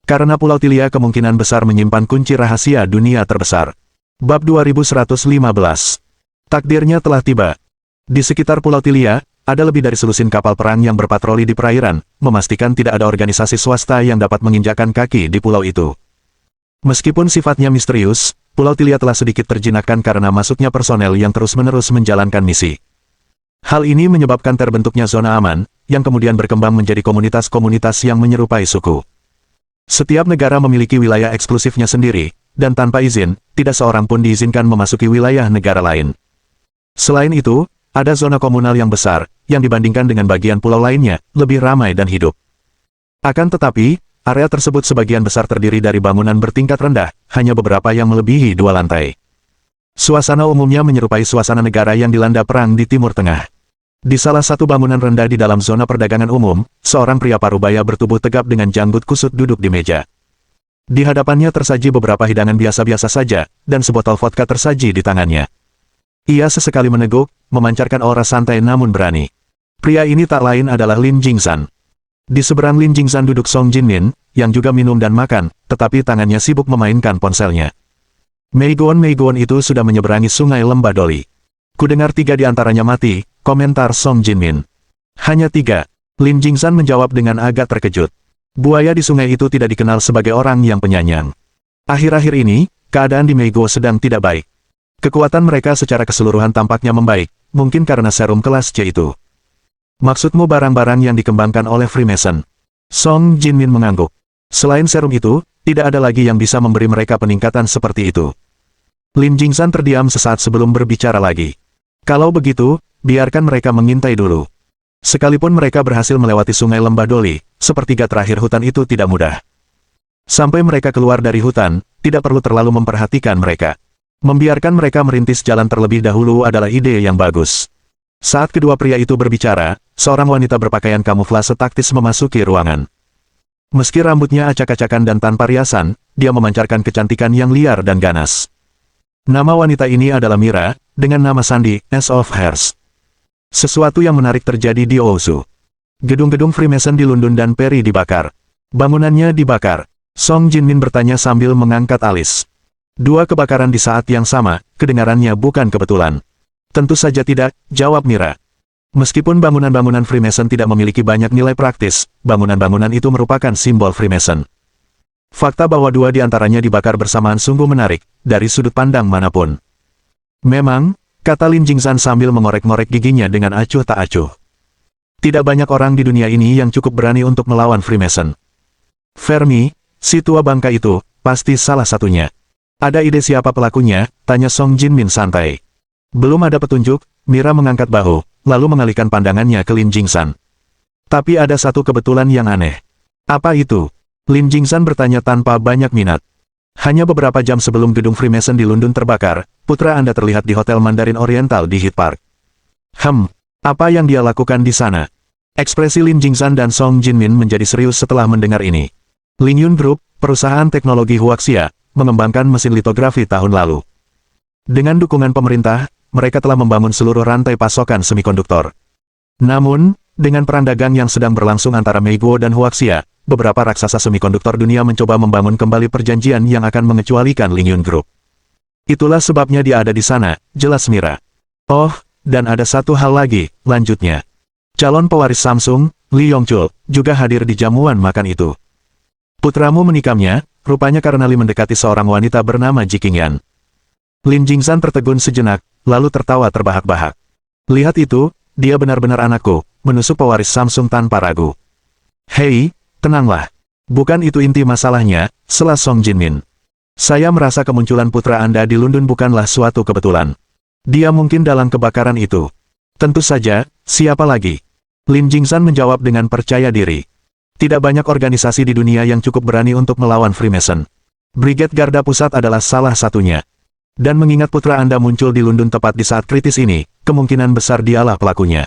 Karena Pulau Tilia kemungkinan besar menyimpan kunci rahasia dunia terbesar. Bab 2115. Takdirnya telah tiba. Di sekitar Pulau Tilia, ada lebih dari selusin kapal perang yang berpatroli di perairan, memastikan tidak ada organisasi swasta yang dapat menginjakkan kaki di pulau itu. Meskipun sifatnya misterius, Pulau Tilia telah sedikit terjinakkan karena masuknya personel yang terus-menerus menjalankan misi. Hal ini menyebabkan terbentuknya zona aman, yang kemudian berkembang menjadi komunitas-komunitas yang menyerupai suku. Setiap negara memiliki wilayah eksklusifnya sendiri, dan tanpa izin, tidak seorang pun diizinkan memasuki wilayah negara lain. Selain itu, ada zona komunal yang besar, yang dibandingkan dengan bagian pulau lainnya, lebih ramai dan hidup. Akan tetapi, area tersebut sebagian besar terdiri dari bangunan bertingkat rendah, hanya beberapa yang melebihi 2 lantai. Suasana umumnya menyerupai suasana negara yang dilanda perang di Timur Tengah. Di salah satu bangunan rendah di dalam zona perdagangan umum, seorang pria parubaya bertubuh tegap dengan janggut kusut duduk di meja. Di hadapannya tersaji beberapa hidangan biasa-biasa saja, dan sebotol vodka tersaji di tangannya. Ia sesekali meneguk, memancarkan aura santai namun berani. Pria ini tak lain adalah Lin Jingzan. Di seberang Lin Jingzan duduk Song Jinmin, yang juga minum dan makan, tetapi tangannya sibuk memainkan ponselnya. Meiguan itu sudah menyeberangi sungai Lembah Doli. Kudengar 3 di antaranya mati, komentar Song Jinmin. Hanya 3, Lin Jingzan menjawab dengan agak terkejut. Buaya di sungai itu tidak dikenal sebagai orang yang penyanyang. Akhir-akhir ini, keadaan di Meiguo sedang tidak baik. Kekuatan mereka secara keseluruhan tampaknya membaik, mungkin karena serum kelas C itu. Maksudmu barang-barang yang dikembangkan oleh Freemason? Song Jinmin mengangguk. Selain serum itu, tidak ada lagi yang bisa memberi mereka peningkatan seperti itu. Lin Jingzan terdiam sesaat sebelum berbicara lagi. Kalau begitu, biarkan mereka mengintai dulu. Sekalipun mereka berhasil melewati sungai Lembah Doli, sepertiga terakhir hutan itu tidak mudah. Sampai mereka keluar dari hutan, tidak perlu terlalu memperhatikan mereka. Membiarkan mereka merintis jalan terlebih dahulu adalah ide yang bagus. Saat kedua pria itu berbicara, seorang wanita berpakaian kamuflase taktis memasuki ruangan. Meski rambutnya acak-acakan dan tanpa riasan, dia memancarkan kecantikan yang liar dan ganas. Nama wanita ini adalah Mira, dengan nama sandi, Ace of Hearts. Sesuatu yang menarik terjadi di Ousu. Gedung-gedung Freemason di London dan Perry dibakar. Bangunannya dibakar. Song Jinmin bertanya sambil mengangkat alis. Dua kebakaran di saat yang sama, kedengarannya bukan kebetulan. Tentu saja tidak, jawab Mira. Meskipun bangunan-bangunan Freemason tidak memiliki banyak nilai praktis, bangunan-bangunan itu merupakan simbol Freemason. Fakta bahwa dua di antaranya dibakar bersamaan sungguh menarik, dari sudut pandang manapun. Memang, kata Lin Jingzhan sambil mengorek-ngorek giginya dengan acuh tak acuh. Tidak banyak orang di dunia ini yang cukup berani untuk melawan Freemason. Fermi, si tua bangka itu, pasti salah satunya. Ada ide siapa pelakunya? Tanya Song Jinmin santai. Belum ada petunjuk, Mira mengangkat bahu, lalu mengalihkan pandangannya ke Lin Jingzhan. Tapi ada satu kebetulan yang aneh. Apa itu? Lin Jingzhan bertanya tanpa banyak minat. Hanya beberapa jam sebelum gedung Freemason di London terbakar, putra Anda terlihat di Hotel Mandarin Oriental di Hyde Park. Apa yang dia lakukan di sana? Ekspresi Lin Jingzhan dan Song Jinmin menjadi serius setelah mendengar ini. Lingyun Group, perusahaan teknologi Huaxia, mengembangkan mesin litografi tahun lalu. Dengan dukungan pemerintah, mereka telah membangun seluruh rantai pasokan semikonduktor. Namun, dengan perang dagang yang sedang berlangsung antara Meiguo dan Huaxia, beberapa raksasa semikonduktor dunia mencoba membangun kembali perjanjian yang akan mengecualikan Lingyun Group. Itulah sebabnya dia ada di sana, jelas Mira. Oh, dan ada satu hal lagi, lanjutnya. Calon pewaris Samsung, Lee Yongchul, juga hadir di jamuan makan itu. Putramu menikamnya, rupanya karena Lee mendekati seorang wanita bernama Ji Qingyan. Lin Jingzhan tertegun sejenak, lalu tertawa terbahak-bahak. Lihat itu, dia benar-benar anakku, menusuk pewaris Samsung tanpa ragu. Hei, tenanglah. Bukan itu inti masalahnya, sela Song Jinmin. Saya merasa kemunculan putra Anda di London bukanlah suatu kebetulan. Dia mungkin dalam kebakaran itu. Tentu saja, siapa lagi? Lin Jingzhan menjawab dengan percaya diri. Tidak banyak organisasi di dunia yang cukup berani untuk melawan Freemason. Brigade Garda Pusat adalah salah satunya. Dan mengingat putra Anda muncul di London tepat di saat kritis ini, kemungkinan besar dialah pelakunya.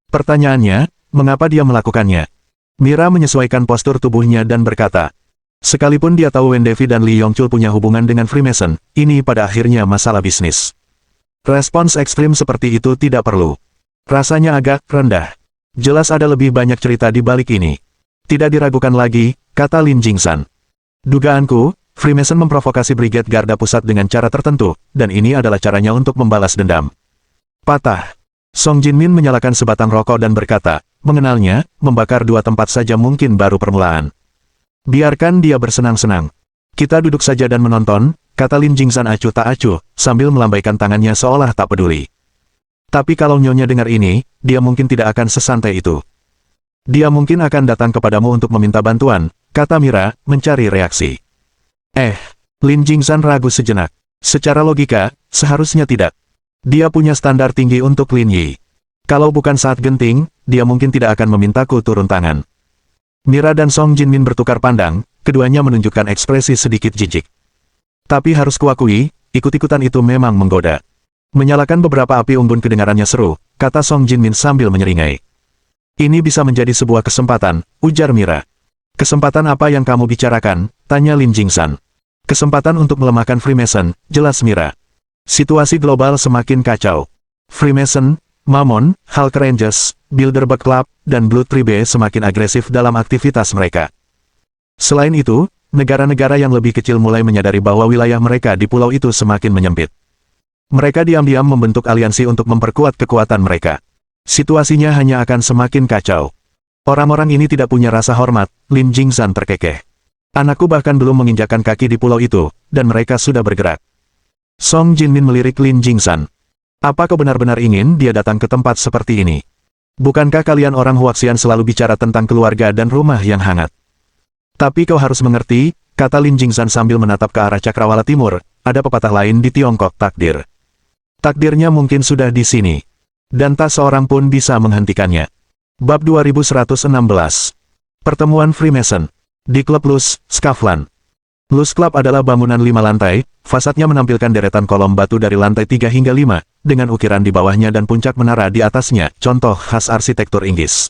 Pertanyaannya, mengapa dia melakukannya? Mira menyesuaikan postur tubuhnya dan berkata, sekalipun dia tahu Wen Devi dan Lee Yongchul punya hubungan dengan Freemason, ini pada akhirnya masalah bisnis. Respons ekstrim seperti itu tidak perlu. Rasanya agak rendah. Jelas ada lebih banyak cerita di balik ini. Tidak diragukan lagi, kata Lin Jingzhan. Dugaanku, Freemason memprovokasi Brigade Garda Pusat dengan cara tertentu, dan ini adalah caranya untuk membalas dendam. Patah. Song Jinmin menyalakan sebatang rokok dan berkata, mengenalnya, membakar dua tempat saja mungkin baru permulaan. Biarkan dia bersenang-senang. Kita duduk saja dan menonton, kata Lin Jingzhan acuh tak acuh, sambil melambaikan tangannya seolah tak peduli. Tapi kalau Nyonya dengar ini, dia mungkin tidak akan sesantai itu. Dia mungkin akan datang kepadamu untuk meminta bantuan, kata Mira, mencari reaksi. Lin Jingzhan ragu sejenak. Secara logika, seharusnya tidak. Dia punya standar tinggi untuk Lin Yi. Kalau bukan saat genting, dia mungkin tidak akan memintaku turun tangan. Mira dan Song Jinmin bertukar pandang, keduanya menunjukkan ekspresi sedikit jijik. Tapi harus kuakui, ikut-ikutan itu memang menggoda. Menyalakan beberapa api unggun kedengarannya seru, kata Song Jinmin sambil menyeringai. Ini bisa menjadi sebuah kesempatan, ujar Mira. Kesempatan apa yang kamu bicarakan? Tanya Lin Jingzhan. Kesempatan untuk melemahkan Freemason, jelas Mira. Situasi global semakin kacau. Freemason, Mammon, Hulk Rangers, Bilderberg Club, dan Blood Tribe semakin agresif dalam aktivitas mereka. Selain itu, negara-negara yang lebih kecil mulai menyadari bahwa wilayah mereka di pulau itu semakin menyempit. Mereka diam-diam membentuk aliansi untuk memperkuat kekuatan mereka. Situasinya hanya akan semakin kacau. Orang-orang ini tidak punya rasa hormat, Lin Jingzhan terkekeh. Anakku bahkan belum menginjakkan kaki di pulau itu, dan mereka sudah bergerak. Song Jinmin melirik Lin Jingzhan. Apa kau benar-benar ingin dia datang ke tempat seperti ini? Bukankah kalian orang Huaxian selalu bicara tentang keluarga dan rumah yang hangat? Tapi kau harus mengerti, kata Lin Jingzhan sambil menatap ke arah Cakrawala Timur, ada pepatah lain di Tiongkok takdir. Takdirnya mungkin sudah di sini. Dan tak seorang pun bisa menghentikannya. Bab 2116. Pertemuan Freemason. Di Klub Luz, Skavlan. Luz Club adalah bangunan 5 lantai, fasadnya menampilkan deretan kolom batu dari lantai 3 hingga 5, dengan ukiran di bawahnya dan puncak menara di atasnya, contoh khas arsitektur Inggris.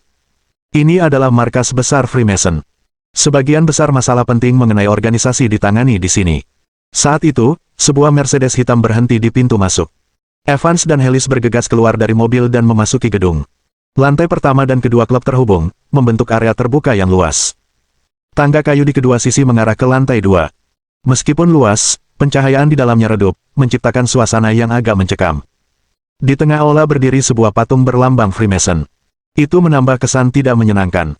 Ini adalah markas besar Freemason. Sebagian besar masalah penting mengenai organisasi ditangani di sini. Saat itu, sebuah Mercedes hitam berhenti di pintu masuk. Evans dan Helis bergegas keluar dari mobil dan memasuki gedung. Lantai pertama dan kedua klub terhubung, membentuk area terbuka yang luas. Tangga kayu di kedua sisi mengarah ke lantai 2. Meskipun luas, pencahayaan di dalamnya redup, menciptakan suasana yang agak mencekam. Di tengah aula berdiri sebuah patung berlambang Freemason. Itu menambah kesan tidak menyenangkan.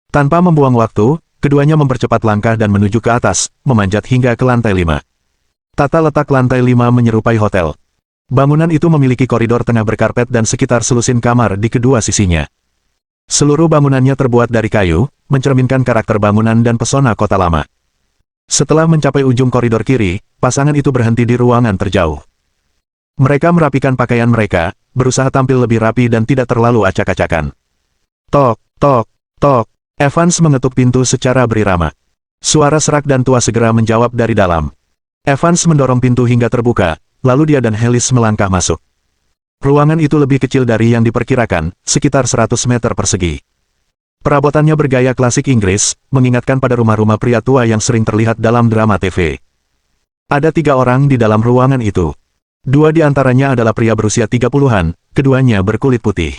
Tanpa membuang waktu, keduanya mempercepat langkah dan menuju ke atas, memanjat hingga ke lantai 5. Tata letak lantai 5 menyerupai hotel. Bangunan itu memiliki koridor tengah berkarpet dan sekitar selusin kamar di kedua sisinya. Seluruh bangunannya terbuat dari kayu, mencerminkan karakter bangunan dan pesona kota lama. Setelah mencapai ujung koridor kiri, pasangan itu berhenti di ruangan terjauh. Mereka merapikan pakaian mereka, berusaha tampil lebih rapi dan tidak terlalu acak-acakan. Tok, tok, tok. Evans mengetuk pintu secara berirama. Suara serak dan tua segera menjawab dari dalam. Evans mendorong pintu hingga terbuka, lalu dia dan Helis melangkah masuk. Ruangan itu lebih kecil dari yang diperkirakan, sekitar 100 meter persegi. Perabotannya bergaya klasik Inggris, mengingatkan pada rumah-rumah pria tua yang sering terlihat dalam drama TV. Ada 3 orang di dalam ruangan itu. 2 di antaranya adalah pria berusia 30-an, keduanya berkulit putih.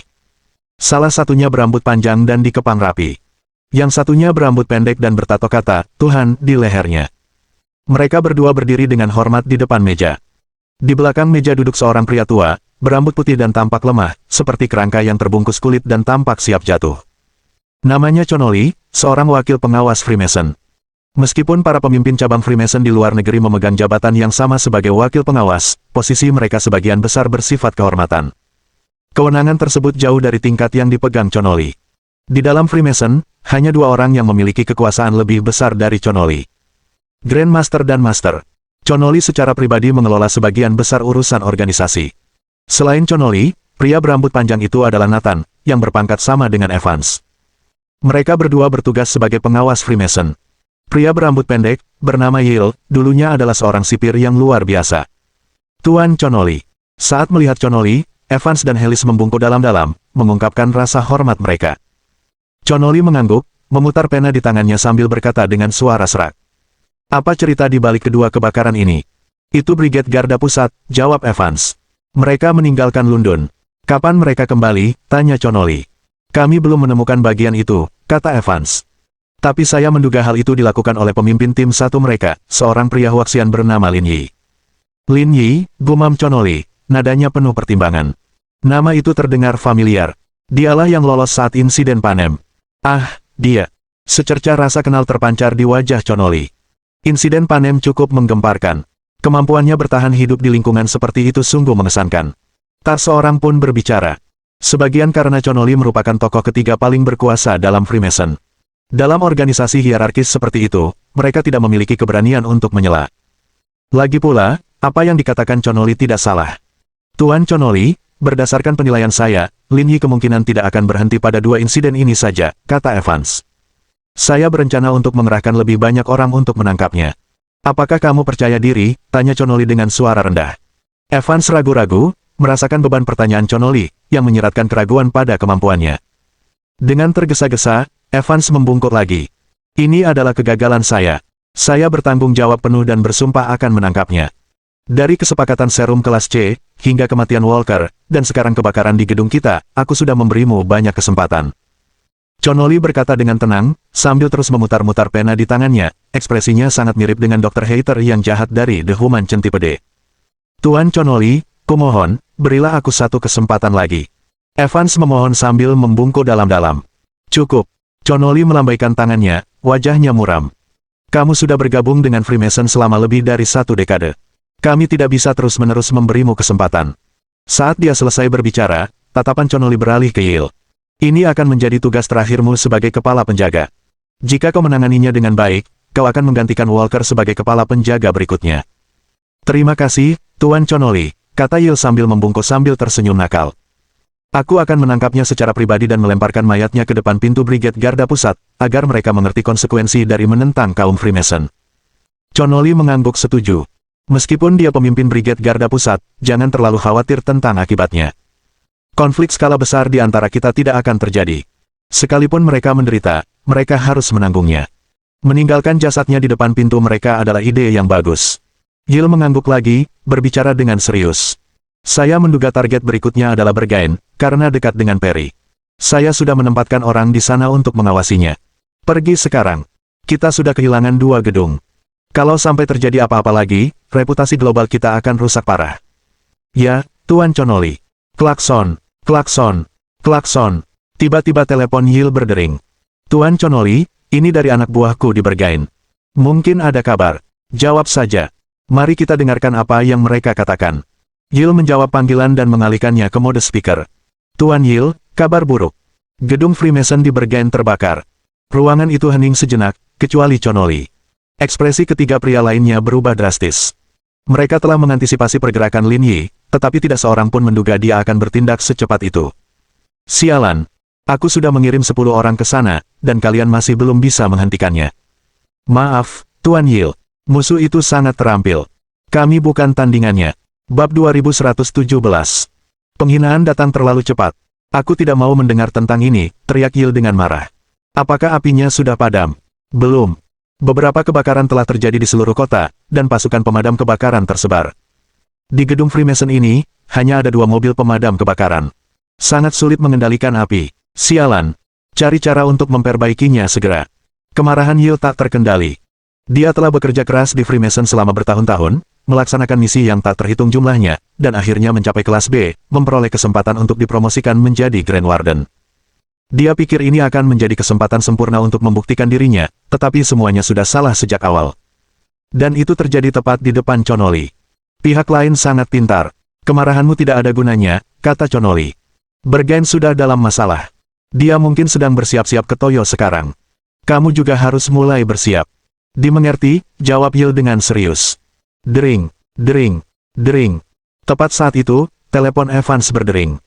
Salah satunya berambut panjang dan dikepang rapi. Yang satunya berambut pendek dan bertato kata, Tuhan, di lehernya. Mereka berdua berdiri dengan hormat di depan meja. Di belakang meja duduk seorang pria tua, berambut putih dan tampak lemah, seperti kerangka yang terbungkus kulit dan tampak siap jatuh. Namanya Connolly, seorang wakil pengawas Freemason. Meskipun para pemimpin cabang Freemason di luar negeri memegang jabatan yang sama sebagai wakil pengawas, posisi mereka sebagian besar bersifat kehormatan. Kewenangan tersebut jauh dari tingkat yang dipegang Connolly. Di dalam Freemason, hanya 2 orang yang memiliki kekuasaan lebih besar dari Connolly. Grandmaster dan Master. Connolly secara pribadi mengelola sebagian besar urusan organisasi. Selain Connolly, pria berambut panjang itu adalah Nathan, yang berpangkat sama dengan Evans. Mereka berdua bertugas sebagai pengawas Freemason. Pria berambut pendek, bernama Yale, dulunya adalah seorang sipir yang luar biasa. Tuan Connolly. Saat melihat Connolly, Evans dan Helis membungkuk dalam-dalam, mengungkapkan rasa hormat mereka. Connolly mengangguk, memutar pena di tangannya sambil berkata dengan suara serak. Apa cerita di balik kedua kebakaran ini? Itu Brigade Garda Pusat, jawab Evans. Mereka meninggalkan London. Kapan mereka kembali? Tanya Connolly. Kami belum menemukan bagian itu, kata Evans. Tapi saya menduga hal itu dilakukan oleh pemimpin tim 1 mereka, seorang pria Huaxian bernama Lin Yi. Lin Yi, gumam Connolly, nadanya penuh pertimbangan. Nama itu terdengar familiar. Dialah yang lolos saat insiden Panem. Ah, dia. Secerca rasa kenal terpancar di wajah Connolly. Insiden Panem cukup menggemparkan. Kemampuannya bertahan hidup di lingkungan seperti itu sungguh mengesankan. Tak seorang pun berbicara. Sebagian karena Connolly merupakan tokoh ketiga paling berkuasa dalam Freemason. Dalam organisasi hierarkis seperti itu, mereka tidak memiliki keberanian untuk menyela. Lagi pula, apa yang dikatakan Connolly tidak salah. Tuan Connolly, berdasarkan penilaian saya, Lin Yi kemungkinan tidak akan berhenti pada 2 insiden ini saja, kata Evans. Saya berencana untuk mengerahkan lebih banyak orang untuk menangkapnya. Apakah kamu percaya diri? Tanya Connolly dengan suara rendah. Evans ragu-ragu, merasakan beban pertanyaan Connolly, yang menyeratkan keraguan pada kemampuannya. Dengan tergesa-gesa, Evans membungkuk lagi. Ini adalah kegagalan saya. Saya bertanggung jawab penuh dan bersumpah akan menangkapnya. Dari kesepakatan serum kelas C, hingga kematian Walker, dan sekarang kebakaran di gedung kita, aku sudah memberimu banyak kesempatan. Connolly berkata dengan tenang, sambil terus memutar-mutar pena di tangannya, ekspresinya sangat mirip dengan Dr. Hater yang jahat dari The Human Centipede. Tuan Connolly, kumohon, berilah aku 1 kesempatan lagi. Evans memohon sambil membungkuk dalam-dalam. Cukup. Connolly melambaikan tangannya, wajahnya muram. Kamu sudah bergabung dengan Freemason selama lebih dari 1 dekade. Kami tidak bisa terus-menerus memberimu kesempatan. Saat dia selesai berbicara, tatapan Connolly beralih ke Yale. Ini akan menjadi tugas terakhirmu sebagai kepala penjaga. Jika kau menanganinya dengan baik, kau akan menggantikan Walker sebagai kepala penjaga berikutnya. Terima kasih, Tuan Connolly, kata Yale sambil membungkuk sambil tersenyum nakal. Aku akan menangkapnya secara pribadi dan melemparkan mayatnya ke depan pintu Brigade Garda Pusat, agar mereka mengerti konsekuensi dari menentang kaum Freemason. Connolly mengangguk setuju. Meskipun dia pemimpin Brigade Garda Pusat, jangan terlalu khawatir tentang akibatnya. Konflik skala besar di antara kita tidak akan terjadi. Sekalipun mereka menderita, mereka harus menanggungnya. Meninggalkan jasadnya di depan pintu mereka adalah ide yang bagus. Yale mengangguk lagi, berbicara dengan serius. Saya menduga target berikutnya adalah Bergain, karena dekat dengan Perry. Saya sudah menempatkan orang di sana untuk mengawasinya. Pergi sekarang. Kita sudah kehilangan 2 gedung. Kalau sampai terjadi apa-apa lagi, reputasi global kita akan rusak parah. Ya, Tuan Chonoli. Klakson, klakson, klakson. Tiba-tiba telepon Yil berdering. Tuan Chonoli, ini dari anak buahku di Bergain. Mungkin ada kabar. Jawab saja. Mari kita dengarkan apa yang mereka katakan. Yil menjawab panggilan dan mengalihkannya ke mode speaker. Tuan Yil, kabar buruk. Gedung Freemason di Bergain terbakar. Ruangan itu hening sejenak, kecuali Chonoli. Ekspresi ketiga pria lainnya berubah drastis. Mereka telah mengantisipasi pergerakan Lin Yi, tetapi tidak seorang pun menduga dia akan bertindak secepat itu. Sialan. Aku sudah mengirim 10 orang ke sana, dan kalian masih belum bisa menghentikannya. Maaf, Tuan Yil. Musuh itu sangat terampil. Kami bukan tandingannya. Bab 2117. Penghinaan datang terlalu cepat. Aku tidak mau mendengar tentang ini, teriak Yil dengan marah. Apakah apinya sudah padam? Belum. Beberapa kebakaran telah terjadi di seluruh kota, dan pasukan pemadam kebakaran tersebar. Di gedung Freemason ini, hanya ada 2 mobil pemadam kebakaran. Sangat sulit mengendalikan api. Sialan. Cari cara untuk memperbaikinya segera. Kemarahan Yil tak terkendali. Dia telah bekerja keras di Freemason selama bertahun-tahun, melaksanakan misi yang tak terhitung jumlahnya, dan akhirnya mencapai kelas B, memperoleh kesempatan untuk dipromosikan menjadi Grand Warden. Dia pikir ini akan menjadi kesempatan sempurna untuk membuktikan dirinya, tetapi semuanya sudah salah sejak awal. Dan itu terjadi tepat di depan Chonoli. Pihak lain sangat pintar. Kemarahanmu tidak ada gunanya, kata Chonoli. Bergain sudah dalam masalah. Dia mungkin sedang bersiap-siap ke Toyo sekarang. Kamu juga harus mulai bersiap. Dimengerti, jawab Yil dengan serius. Dering, dering, dering. Tepat saat itu, telepon Evans berdering.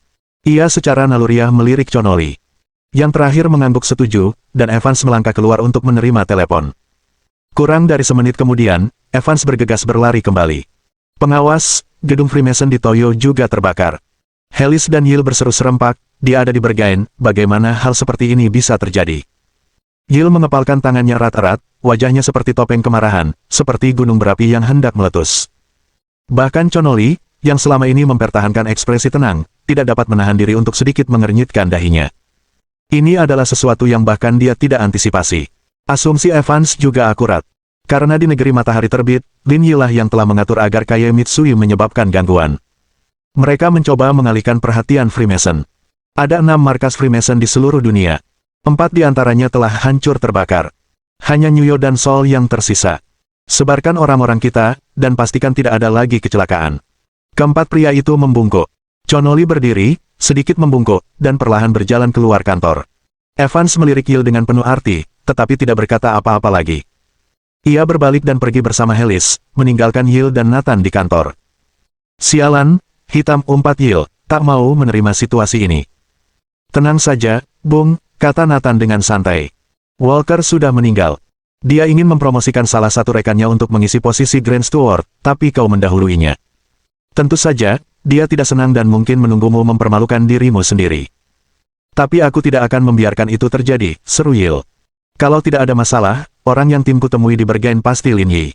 Ia secara naluriah melirik Chonoli. Yang terakhir mengangguk setuju, dan Evans melangkah keluar untuk menerima telepon. Kurang dari semenit kemudian, Evans bergegas berlari kembali. Pengawas, gedung Freemason di Toyo juga terbakar. Helis dan Yil berseru serempak, dia ada di Bergain, bagaimana hal seperti ini bisa terjadi? Yil mengepalkan tangannya erat-erat, wajahnya seperti topeng kemarahan, seperti gunung berapi yang hendak meletus. Bahkan Chonoli, yang selama ini mempertahankan ekspresi tenang, tidak dapat menahan diri untuk sedikit mengernyitkan dahinya. Ini adalah sesuatu yang bahkan dia tidak antisipasi. Asumsi Evans juga akurat. Karena di negeri matahari terbit, Lin Yi lah yang telah mengatur agar Kaie Mitsui menyebabkan gangguan. Mereka mencoba mengalihkan perhatian Freemason. Ada 6 markas Freemason di seluruh dunia. 4 di antaranya telah hancur terbakar. Hanya Nyuyo dan Sol yang tersisa. Sebarkan orang-orang kita, dan pastikan tidak ada lagi kecelakaan. Keempat pria itu membungkuk. Chonoli berdiri, sedikit membungkuk, dan perlahan berjalan keluar kantor. Evans melirik Yil dengan penuh arti, tetapi tidak berkata apa-apa lagi. Ia berbalik dan pergi bersama Helis, meninggalkan Yil dan Nathan di kantor. Sialan, hitam umpat Yil, tak mau menerima situasi ini. Tenang saja, Bung, kata Nathan dengan santai. Walker sudah meninggal. Dia ingin mempromosikan salah satu rekannya untuk mengisi posisi Grand Steward, tapi kau mendahuluinya. Tentu saja, dia tidak senang dan mungkin menunggumu mempermalukan dirimu sendiri. Tapi aku tidak akan membiarkan itu terjadi, seru Yil. Kalau tidak ada masalah, orang yang timku temui di Bergain pasti Lin Yi.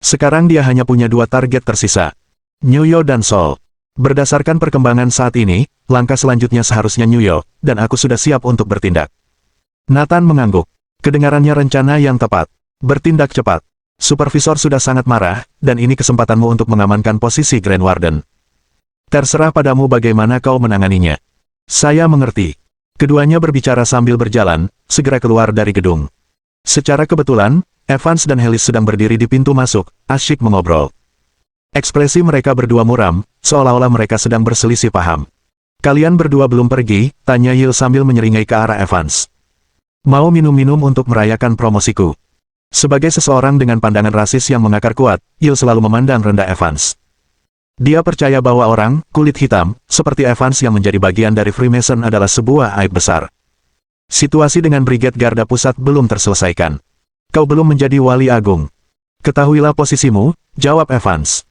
Sekarang dia hanya punya 2 target tersisa. Nyuyo dan Sol. Berdasarkan perkembangan saat ini, langkah selanjutnya seharusnya Nyuyo, dan aku sudah siap untuk bertindak. Nathan mengangguk. Kedengarannya rencana yang tepat. Bertindak cepat. Supervisor sudah sangat marah, dan ini kesempatanmu untuk mengamankan posisi Grand Warden. Terserah padamu bagaimana kau menanganinya. Saya mengerti. Keduanya berbicara sambil berjalan, segera keluar dari gedung. Secara kebetulan, Evans dan Helis sedang berdiri di pintu masuk, asyik mengobrol. Ekspresi mereka berdua muram, seolah-olah mereka sedang berselisih paham. Kalian berdua belum pergi, tanya Yil sambil menyeringai ke arah Evans. Mau minum-minum untuk merayakan promosiku. Sebagai seseorang dengan pandangan rasis yang mengakar kuat, Yil selalu memandang rendah Evans. Dia percaya bahwa orang, kulit hitam, seperti Evans yang menjadi bagian dari Freemason adalah sebuah aib besar. Situasi dengan Brigade Garda Pusat belum terselesaikan. Kau belum menjadi wali agung. Ketahuilah posisimu, jawab Evans.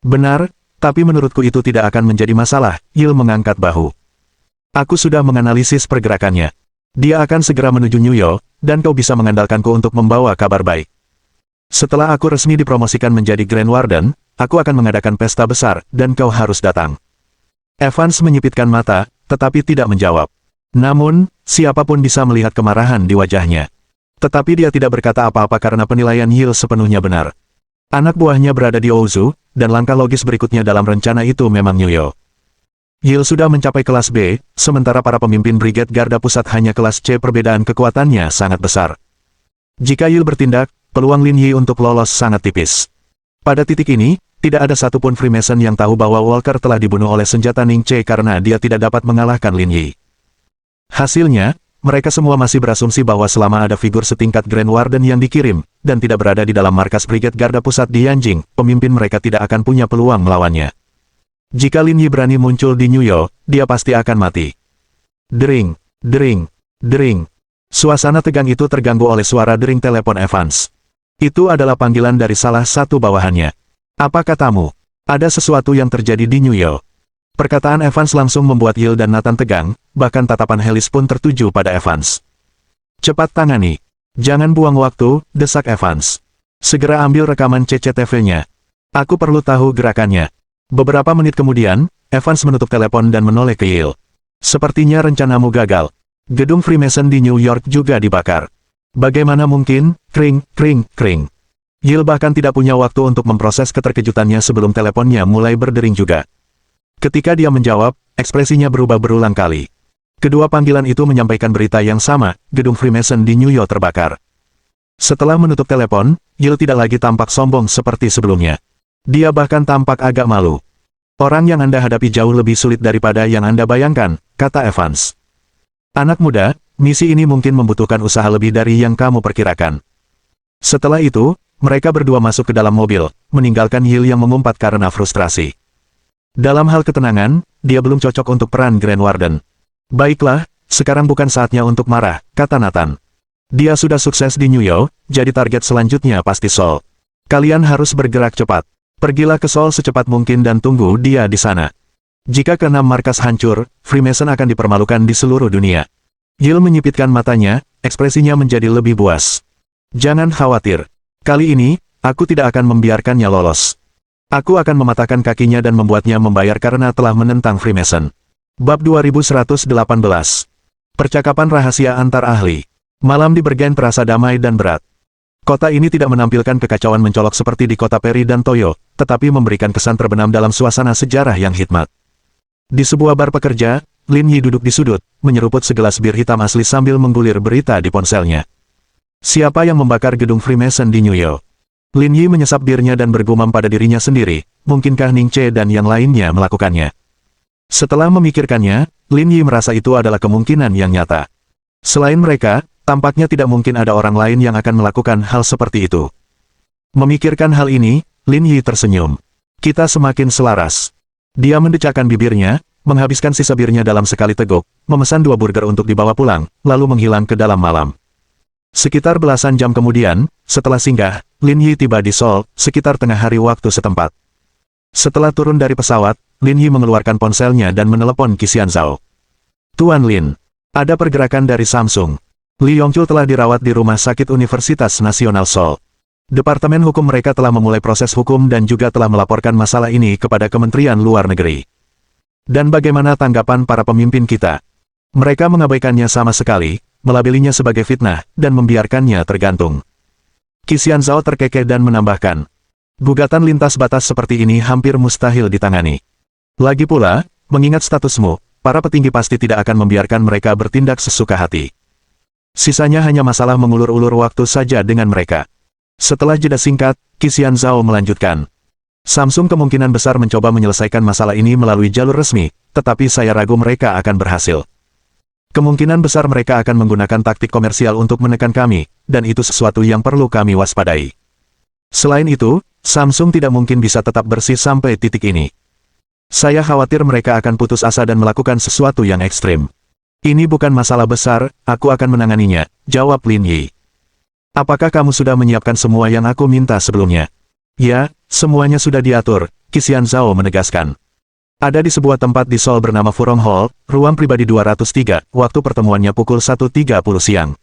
Benar, tapi menurutku itu tidak akan menjadi masalah, Yil mengangkat bahu. Aku sudah menganalisis pergerakannya. Dia akan segera menuju Nyuyo, dan kau bisa mengandalkanku untuk membawa kabar baik. Setelah aku resmi dipromosikan menjadi Grand Warden, aku akan mengadakan pesta besar, dan kau harus datang. Evans menyipitkan mata, tetapi tidak menjawab. Namun, siapapun bisa melihat kemarahan di wajahnya. Tetapi dia tidak berkata apa-apa karena penilaian Yil sepenuhnya benar. Anak buahnya berada di Ouzhu, dan langkah logis berikutnya dalam rencana itu memang Nyuyo. Yil sudah mencapai kelas B, sementara para pemimpin Brigade Garda Pusat hanya kelas C. Perbedaan kekuatannya sangat besar. Jika Yil bertindak, peluang Lin Yi untuk lolos sangat tipis. Pada titik ini, tidak ada satupun Freemason yang tahu bahwa Walker telah dibunuh oleh senjata Ning Che karena dia tidak dapat mengalahkan Lin Yi. Hasilnya, mereka semua masih berasumsi bahwa selama ada figur setingkat Grand Warden yang dikirim, dan tidak berada di dalam markas Brigade Garda Pusat di Yanjing, pemimpin mereka tidak akan punya peluang melawannya. Jika Lin Yi berani muncul di Nyuyo, dia pasti akan mati. Dering, dering, dering. Suasana tegang itu terganggu oleh suara dering telepon Evans. Itu adalah panggilan dari salah satu bawahannya. Apa katamu? Ada sesuatu yang terjadi di Nyuyo. Perkataan Evans langsung membuat Yil dan Nathan tegang, bahkan tatapan Helis pun tertuju pada Evans. Cepat tangani. Jangan buang waktu, desak Evans. Segera ambil rekaman CCTV-nya. Aku perlu tahu gerakannya. Beberapa menit kemudian, Evans menutup telepon dan menoleh ke Yil. Sepertinya rencanamu gagal. Gedung Freemason di New York juga dibakar. Bagaimana mungkin? Kring, kring, kring. Yil bahkan tidak punya waktu untuk memproses keterkejutannya sebelum teleponnya mulai berdering juga. Ketika dia menjawab, ekspresinya berubah berulang kali. Kedua panggilan itu menyampaikan berita yang sama, gedung Freemason di New York terbakar. Setelah menutup telepon, Yil tidak lagi tampak sombong seperti sebelumnya. Dia bahkan tampak agak malu. Orang yang Anda hadapi jauh lebih sulit daripada yang Anda bayangkan, kata Evans. Anak muda, misi ini mungkin membutuhkan usaha lebih dari yang kamu perkirakan. Setelah itu, mereka berdua masuk ke dalam mobil, meninggalkan Yil yang mengumpat karena frustrasi. Dalam hal ketenangan, dia belum cocok untuk peran Grand Warden. Baiklah, sekarang bukan saatnya untuk marah, kata Nathan. Dia sudah sukses di New York, jadi target selanjutnya pasti Seoul. Kalian harus bergerak cepat. Pergilah ke Seoul secepat mungkin dan tunggu dia di sana. Jika keenam markas hancur, Freemason akan dipermalukan di seluruh dunia. Yil menyipitkan matanya, ekspresinya menjadi lebih buas. Jangan khawatir. Kali ini, aku tidak akan membiarkannya lolos. Aku akan mematahkan kakinya dan membuatnya membayar karena telah menentang Freemason. Bab 2118. Percakapan rahasia antar ahli. Malam di Bergen terasa damai dan berat. Kota ini tidak menampilkan kekacauan mencolok seperti di kota Peri dan Toyo, tetapi memberikan kesan terbenam dalam suasana sejarah yang hikmat. Di sebuah bar pekerja, Lin Yi duduk di sudut, menyeruput segelas bir hitam asli sambil menggulir berita di ponselnya. Siapa yang membakar gedung Freemason di New York? Lin Yi menyesap birnya dan bergumam pada dirinya sendiri, mungkinkah Ning Che dan yang lainnya melakukannya? Setelah memikirkannya, Lin Yi merasa itu adalah kemungkinan yang nyata. Selain mereka, tampaknya tidak mungkin ada orang lain yang akan melakukan hal seperti itu. Memikirkan hal ini, Lin Yi tersenyum. Kita semakin selaras. Dia mendecakkan bibirnya, menghabiskan sisa birnya dalam sekali teguk, memesan 2 burger untuk dibawa pulang, lalu menghilang ke dalam malam. Sekitar belasan jam kemudian, setelah singgah, Lin Yi tiba di Seoul, sekitar tengah hari waktu setempat. Setelah turun dari pesawat, Lin Yi mengeluarkan ponselnya dan menelepon Qixian Zhao. Tuan Lin, ada pergerakan dari Samsung. Li Yongchul telah dirawat di Rumah Sakit Universitas Nasional Seoul. Departemen Hukum mereka telah memulai proses hukum dan juga telah melaporkan masalah ini kepada Kementerian Luar Negeri. Dan bagaimana tanggapan para pemimpin kita? Mereka mengabaikannya sama sekali, melabelinya sebagai fitnah, dan membiarkannya tergantung. Qixian Zhao terkekeh dan menambahkan, gugatan lintas batas seperti ini hampir mustahil ditangani. Lagi pula, mengingat statusmu, para petinggi pasti tidak akan membiarkan mereka bertindak sesuka hati. Sisanya hanya masalah mengulur-ulur waktu saja dengan mereka. Setelah jeda singkat, Qixian Zhao melanjutkan. Samsung kemungkinan besar mencoba menyelesaikan masalah ini melalui jalur resmi, tetapi saya ragu mereka akan berhasil. Kemungkinan besar mereka akan menggunakan taktik komersial untuk menekan kami, dan itu sesuatu yang perlu kami waspadai. Selain itu, Samsung tidak mungkin bisa tetap bersih sampai titik ini. Saya khawatir mereka akan putus asa dan melakukan sesuatu yang ekstrim. Ini bukan masalah besar, aku akan menanganinya, jawab Lin Yi. Apakah kamu sudah menyiapkan semua yang aku minta sebelumnya? Ya, semuanya sudah diatur, Qixian Zhao menegaskan. Ada di sebuah tempat di Seoul bernama Furong Hall, ruang pribadi 203, waktu pertemuannya pukul 1.30 siang.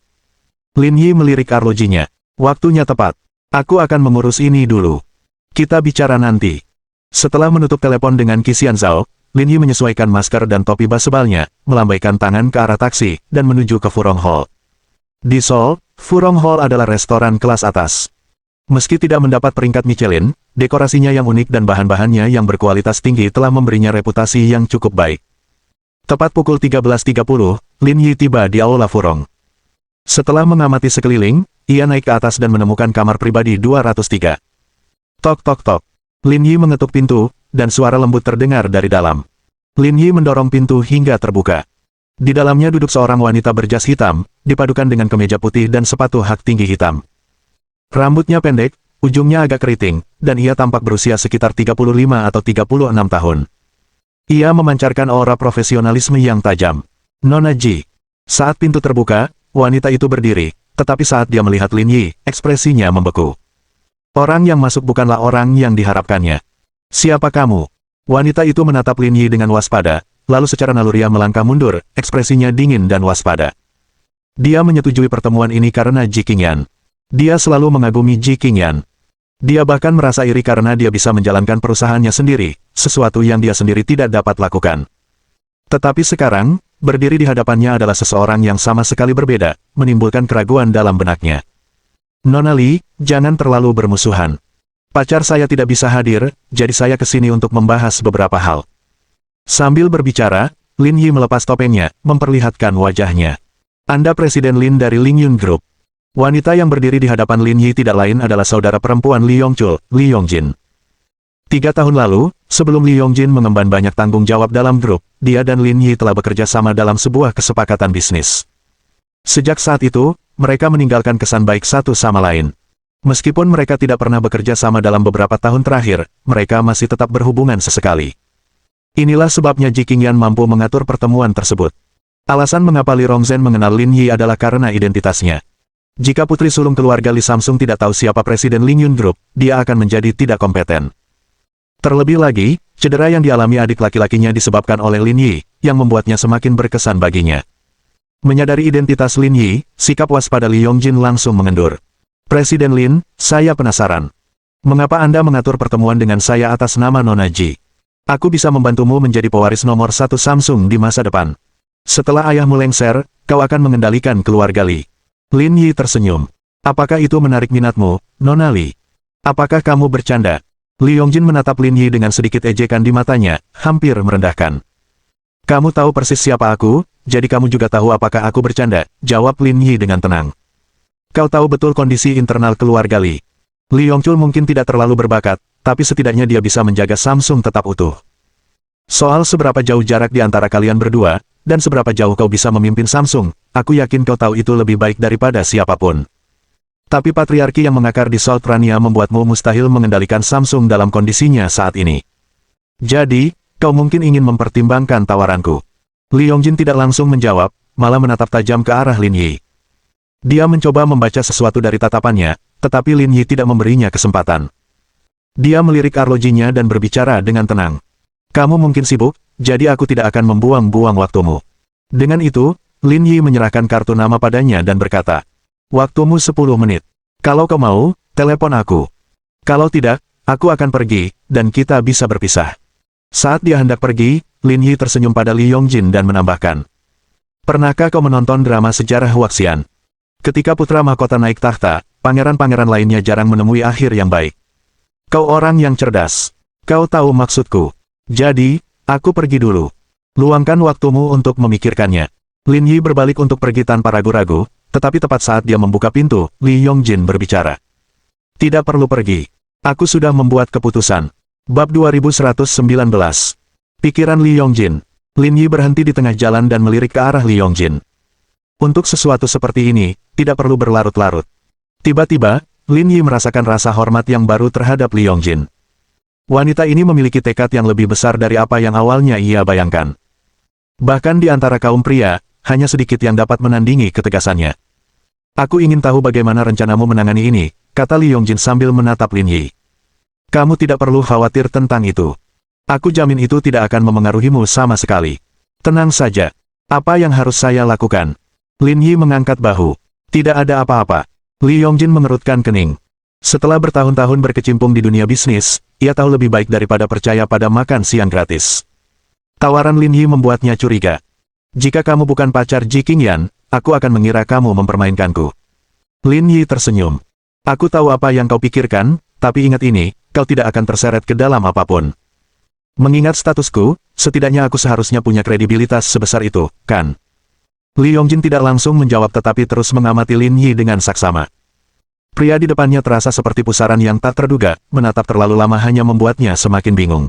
Lin Yi melirik arlojinya. Waktunya tepat. Aku akan mengurus ini dulu. Kita bicara nanti. Setelah menutup telepon dengan Qixian Zhao, Lin Yi menyesuaikan masker dan topi bas sebalnya, melambaikan tangan ke arah taksi, dan menuju ke Furong Hall. Di Seoul, Furong Hall adalah restoran kelas atas. Meski tidak mendapat peringkat Michelin, dekorasinya yang unik dan bahan-bahannya yang berkualitas tinggi telah memberinya reputasi yang cukup baik. Tepat pukul 13.30, Lin Yi tiba di Aula Furong. Setelah mengamati sekeliling, ia naik ke atas dan menemukan kamar pribadi 203. Tok tok tok. Lin Yi mengetuk pintu, dan suara lembut terdengar dari dalam. Lin Yi mendorong pintu hingga terbuka. Di dalamnya duduk seorang wanita berjas hitam, dipadukan dengan kemeja putih dan sepatu hak tinggi hitam. Rambutnya pendek, ujungnya agak keriting, dan ia tampak berusia sekitar 35 atau 36 tahun. Ia memancarkan aura profesionalisme yang tajam. Nona Ji. Saat pintu terbuka, wanita itu berdiri, tetapi saat dia melihat Lin Yi, ekspresinya membeku. Orang yang masuk bukanlah orang yang diharapkannya. Siapa kamu? Wanita itu menatap Lin Yi dengan waspada, lalu secara naluriah melangkah mundur, ekspresinya dingin dan waspada. Dia menyetujui pertemuan ini karena Ji Qingyan. Dia selalu mengagumi Ji Qingyan. Dia bahkan merasa iri karena dia bisa menjalankan perusahaannya sendiri, sesuatu yang dia sendiri tidak dapat lakukan. Tetapi sekarang, berdiri di hadapannya adalah seseorang yang sama sekali berbeda, menimbulkan keraguan dalam benaknya. Nona Li, jangan terlalu bermusuhan. Pacar saya tidak bisa hadir, jadi saya kesini untuk membahas beberapa hal. Sambil berbicara, Lin Yi melepas topengnya, memperlihatkan wajahnya. Anda Presiden Lin dari Lingyun Group. Wanita yang berdiri di hadapan Lin Yi tidak lain adalah saudara perempuan Li Yongchul, Li Yongjin. 3 tahun lalu, sebelum Li Yongjin mengemban banyak tanggung jawab dalam grup, dia dan Lin Yi telah bekerja sama dalam sebuah kesepakatan bisnis. Sejak saat itu, mereka meninggalkan kesan baik satu sama lain. Meskipun mereka tidak pernah bekerja sama dalam beberapa tahun terakhir, mereka masih tetap berhubungan sesekali. Inilah sebabnya Ji Qingyan mampu mengatur pertemuan tersebut. Alasan mengapa Li Rongzhen mengenal Lin Yi adalah karena identitasnya. Jika putri sulung keluarga Li Samsung tidak tahu siapa Presiden Lingyun Group, dia akan menjadi tidak kompeten. Terlebih lagi, cedera yang dialami adik laki-lakinya disebabkan oleh Lin Yi, yang membuatnya semakin berkesan baginya. Menyadari identitas Lin Yi, sikap waspada Li Yongjin langsung mengendur. Presiden Lin, saya penasaran. Mengapa Anda mengatur pertemuan dengan saya atas nama Nona Ji? Aku bisa membantumu menjadi pewaris nomor 1 Samsung di masa depan. Setelah ayahmu lengser, kau akan mengendalikan keluarga Li. Lin Yi tersenyum. Apakah itu menarik minatmu, Nona Li? Apakah kamu bercanda? Li Yongjin menatap Lin Yi dengan sedikit ejekan di matanya, hampir merendahkan. Kamu tahu persis siapa aku, jadi kamu juga tahu apakah aku bercanda, jawab Lin Yi dengan tenang. Kau tahu betul kondisi internal keluarga Li. Li Yongchul mungkin tidak terlalu berbakat, tapi setidaknya dia bisa menjaga Samsung tetap utuh. Soal seberapa jauh jarak di antara kalian berdua, dan seberapa jauh kau bisa memimpin Samsung, aku yakin kau tahu itu lebih baik daripada siapapun. Tapi patriarki yang mengakar di South Rania membuatmu mustahil mengendalikan Samsung dalam kondisinya saat ini. Jadi, kau mungkin ingin mempertimbangkan tawaranku. Li Yongjin tidak langsung menjawab, malah menatap tajam ke arah Lin Yi. Dia mencoba membaca sesuatu dari tatapannya, tetapi Lin Yi tidak memberinya kesempatan. Dia melirik arlojinya dan berbicara dengan tenang. Kamu mungkin sibuk, jadi aku tidak akan membuang-buang waktumu. Dengan itu, Lin Yi menyerahkan kartu nama padanya dan berkata, waktumu 10 menit. Kalau kau mau, telepon aku. Kalau tidak, aku akan pergi, dan kita bisa berpisah. Saat dia hendak pergi, Lin Yi tersenyum pada Li Yongjin dan menambahkan. Pernahkah kau menonton drama sejarah Waxian? Ketika putra mahkota naik tahta, pangeran-pangeran lainnya jarang menemui akhir yang baik. Kau orang yang cerdas. Kau tahu maksudku. Jadi, aku pergi dulu. Luangkan waktumu untuk memikirkannya. Lin Yi berbalik untuk pergi tanpa ragu-ragu, tetapi tepat saat dia membuka pintu, Li Yongjin berbicara. Tidak perlu pergi. Aku sudah membuat keputusan. Bab 2119. Pikiran Li Yongjin. Lin Yi berhenti di tengah jalan dan melirik ke arah Li Yongjin. Untuk sesuatu seperti ini, tidak perlu berlarut-larut. Tiba-tiba, Lin Yi merasakan rasa hormat yang baru terhadap Li Yongjin. Wanita ini memiliki tekad yang lebih besar dari apa yang awalnya ia bayangkan. Bahkan di antara kaum pria, hanya sedikit yang dapat menandingi ketegasannya. Aku ingin tahu bagaimana rencanamu menangani ini, kata Li Yongjin sambil menatap Lin Yi. Kamu tidak perlu khawatir tentang itu. Aku jamin itu tidak akan memengaruhimu sama sekali. Tenang saja. Apa yang harus saya lakukan? Lin Yi mengangkat bahu. Tidak ada apa-apa. Li Yongjin mengerutkan kening. Setelah bertahun-tahun berkecimpung di dunia bisnis, ia tahu lebih baik daripada percaya pada makan siang gratis. Tawaran Lin Yi membuatnya curiga. Jika kamu bukan pacar Ji Qingyan, aku akan mengira kamu mempermainkanku. Lin Yi tersenyum. Aku tahu apa yang kau pikirkan, tapi ingat ini, kau tidak akan terseret ke dalam apapun. Mengingat statusku, setidaknya aku seharusnya punya kredibilitas sebesar itu, kan? Li Yongjin tidak langsung menjawab tetapi terus mengamati Lin Yi dengan saksama. Pria di depannya terasa seperti pusaran yang tak terduga, menatap terlalu lama hanya membuatnya semakin bingung.